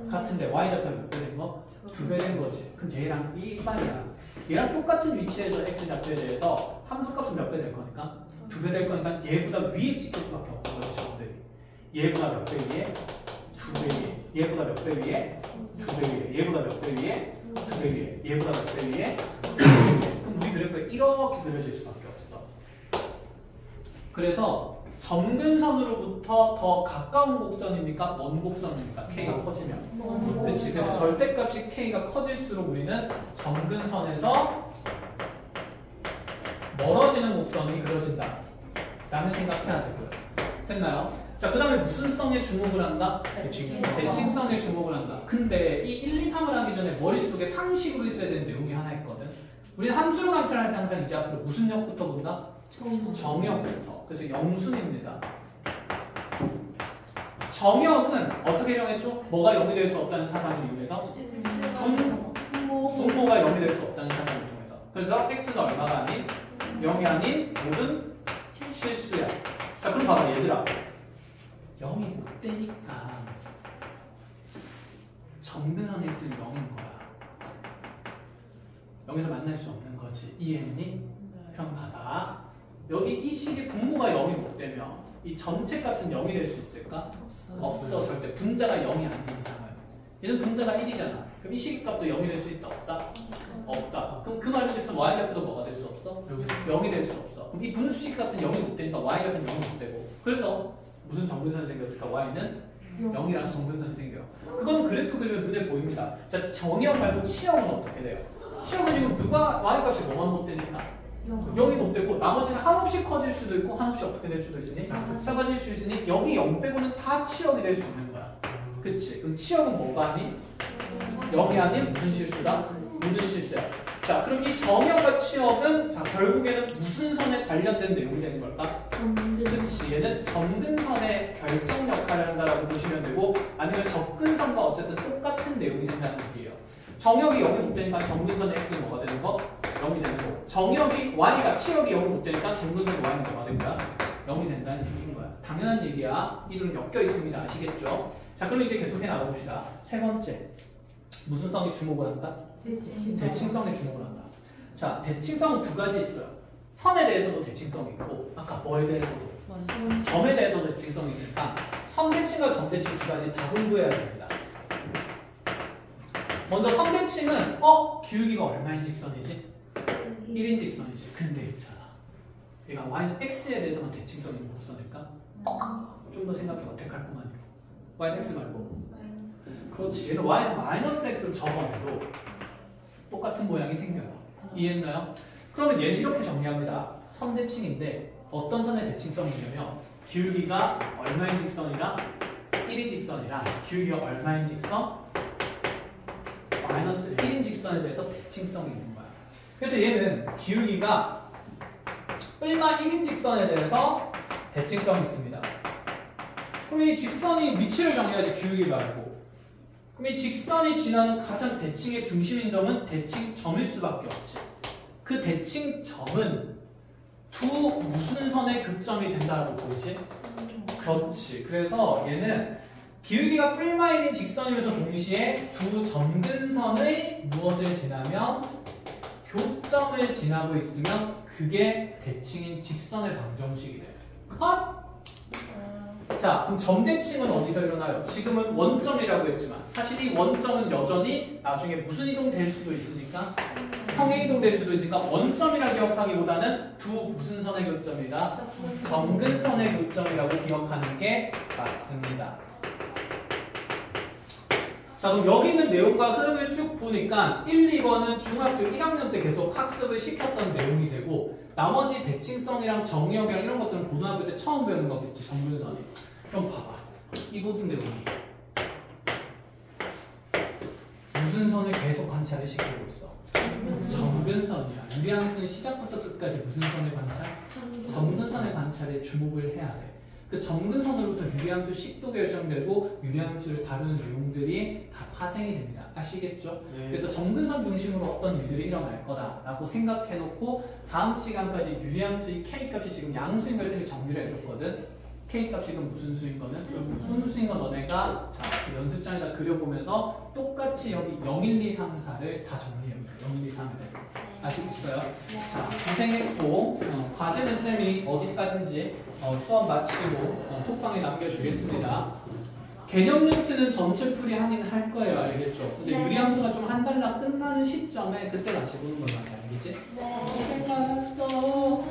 같은데 y좌표가 몇 배 된 거? 2배 된 거지. 그럼 얘랑 일반이야. 얘랑 똑같은 위치에서 x좌표에 대해서 함수값은 몇 배 될 거니까? 2배 될 거니까 얘보다 위에 찍힐 수밖에 없는 거죠. 얘보다 몇 배 위에? 2배 위에. 얘보다 몇 배 위에? 2배 위에. 얘보다 몇 배 위에? 2배 위에. 얘보다 몇 배 위에? 2배 위에. 그럼 우리 그래프가 이렇게 그려질 수밖에 없어. 그래서 점근선으로부터 더 가까운 곡선입니까? 먼 곡선입니까? K가 커지면. 그렇지. 그래서 절대값이 K가 커질수록 우리는 점근선에서 멀어지는 곡선이 그려진다 라는 생각해야 되고요. 됐나요? 자, 그 다음에 무슨 성에 주목을 한다? 대칭성에 주목을 한다. 근데 이 1, 2, 3을 하기 전에 머릿속에 상식으로 있어야 되는 내용이 하나 있거든. 우리는 함수로 관찰할 때 항상 이제 앞으로 무슨 역부터 본다? 정역부터. 그래서 영순입니다. 정역은 어떻게 정했죠? 뭐가 0이 될 수 없다는 사상을 이용해서? 분모가 0이 될 수 없다는 사상을 통해서. 그래서 x는 얼마가 아닌? 0이 아닌 모든 실수야. 자, 그럼 봐봐 얘들아. 0이 못 되니까 정근선 x는 0인 거야. 0에서 만날 수 없는 거지. 이해했니? 그럼 봐봐. 여기 이 식의 분모가 0이 못 되면 이 전체 값은 0이 될 수 있을까? 없어. 절대. 분자가 0이 아닌 이상은. 얘는 분자가 1이잖아. 그럼 이 식의 값도 0이 될 수 있다? 없다? 없다. 그럼 그 말로 해서 y좌표도 뭐가 될 수 없어? 0이 될 수 없어. 그럼 이 분수식 값은 0이 못 되니까 y좌표는 0이 못 되고. 그래서 무슨 정근선이 생겼을까? y는 0이라는 정근선이 생겨요. 그건 그래프 그리면 눈에 보입니다. 자, 정역 말고 치역은 어떻게 돼요? 치역은 지금 누가 y값이 뭐만 못 되니까 0이 못 되고 나머지는 한없이 커질 수도 있고 한없이 어떻게 될 수도 있으니 작아질 수 있으니 여기 0 빼고는 다 치역이 될 수 있는 거야. 그치? 그럼 치역은 뭐가 아닌? 0이 아닌 무슨 실수다? 모든 실수야. 자, 그럼 이 정역과 치역은 자, 결국에는 무슨 선에 관련된 내용이 되는 걸까? 그렇지. 얘는 점근선의 결정 역할을 한다라고 보시면 되고 아니면 접근선과 어쨌든 똑같은 내용이 된다는 얘기예요. 정역이 0이 못 되니까 점근선 x는 뭐가 되는 거? 0이 되는 거. 정역이 y가 치역이 0이 못 되니까 점근선 y는 뭐가 된 거야? 0이 된다는 얘기인 거야. 당연한 얘기야. 이 둘은 엮여 있습니다. 아시겠죠? 자, 그럼 이제 계속해 나가봅시다. 세 번째. 무슨 성에 주목을 한다? 대칭성에 주목을 한다. 자, 대칭성은 두 가지 있어요. 선에 대해서도 대칭성이 있고 아까 뭐에 대해서도 점에 대해서도 대칭성이 있으니까 선대칭과 점대칭 두 가지 다 공부해야 됩니다. 먼저 선대칭은 기울기가 얼마인 직선이지? 1인 직선이지. 근데 있잖아. 얘가 y는 x에 대해서만 대칭성이 있는 곡선일까? 좀 더 생각해봐. 데칼코마니로. y는 x 말고. 그렇지. 얘는 y는 마이너스 x로 적어내도 똑같은 모양이 생겨요. 이해했나요? 그러면 얘는 이렇게 정리합니다. 선대칭인데 어떤 선의 대칭성이냐면 기울기가 얼마인 직선이랑 1인 직선이랑 기울기가 얼마인 직선? 마이너스 1인 직선에 대해서 대칭성이 있는 거야. 그래서 얘는 기울기가 뿔마 1인 직선에 대해서 대칭성이 있습니다. 그럼 이 직선이 위치를 정해야지 기울기 말고. 그럼 이 직선이 지나는 가장 대칭의 중심인 점은 대칭점일 수밖에 없지. 그 대칭점은 두 무슨 선의 교점이 된다고 보이지? 그렇지. 그래서 얘는 기울기가 뿔마일인 직선이면서 동시에 두 점근선의 무엇을 지나면 교점을 지나고 있으면 그게 대칭인 직선의 방정식이 돼요. 컷? 자, 그럼 점대칭은 어디서 일어나요? 지금은 원점이라고 했지만 사실 이 원점은 여전히 나중에 무슨 이동될 수도 있으니까 평행 이동될 수도 있으니까 원점이라 기억하기보다는 두 무슨 선의 교점이다? 점근선의 교점이라고 기억하는 게 맞습니다. 자, 그럼 여기 있는 내용과 흐름을 쭉 보니까 1, 2번은 중학교 1학년 때 계속 학습을 시켰던 내용이 되고 나머지 대칭성이랑 정의역이랑 이런 것들은 고등학교 때 처음 배우는 거겠지, 점근선이. 그럼 봐봐. 이 모든 내용이 무슨 선을 계속 관찰을 시키고 있어? 유리함수는 시작부터 끝까지 무슨 선의 관찰? 점근선의 관찰에 주목을 해야 돼. 그 점근선으로부터 유리함수 식도 결정되고 유리함수를 다루는 내용들이 다 파생이 됩니다. 아시겠죠? 네. 그래서 점근선 중심으로 어떤 일들이 일어날 거다라고 생각해놓고 다음 시간까지 유리함수의 K값이 지금 양수인 걸 쌤이 정리를 해줬거든. K값이 지금 무슨 수인 거는? 음수인 건 너네가 자, 그 연습장에다 그려보면서 똑같이 여기 0, 1, 2, 3, 4를 다 정리해보세요. 0, 1, 2, 3을 아시겠어요? 자, 고생했고 과제는 쌤이 어디까지인지 수업 마치고 톡방에 남겨주겠습니다. 개념 노트는 전체 풀이 하긴 할 거예요. 알겠죠? 근데 네. 유리함수가 좀 한 달락 끝나는 시점에 그때 같이 보는 걸로 하자. 알겠지? 네. 고생 많았어.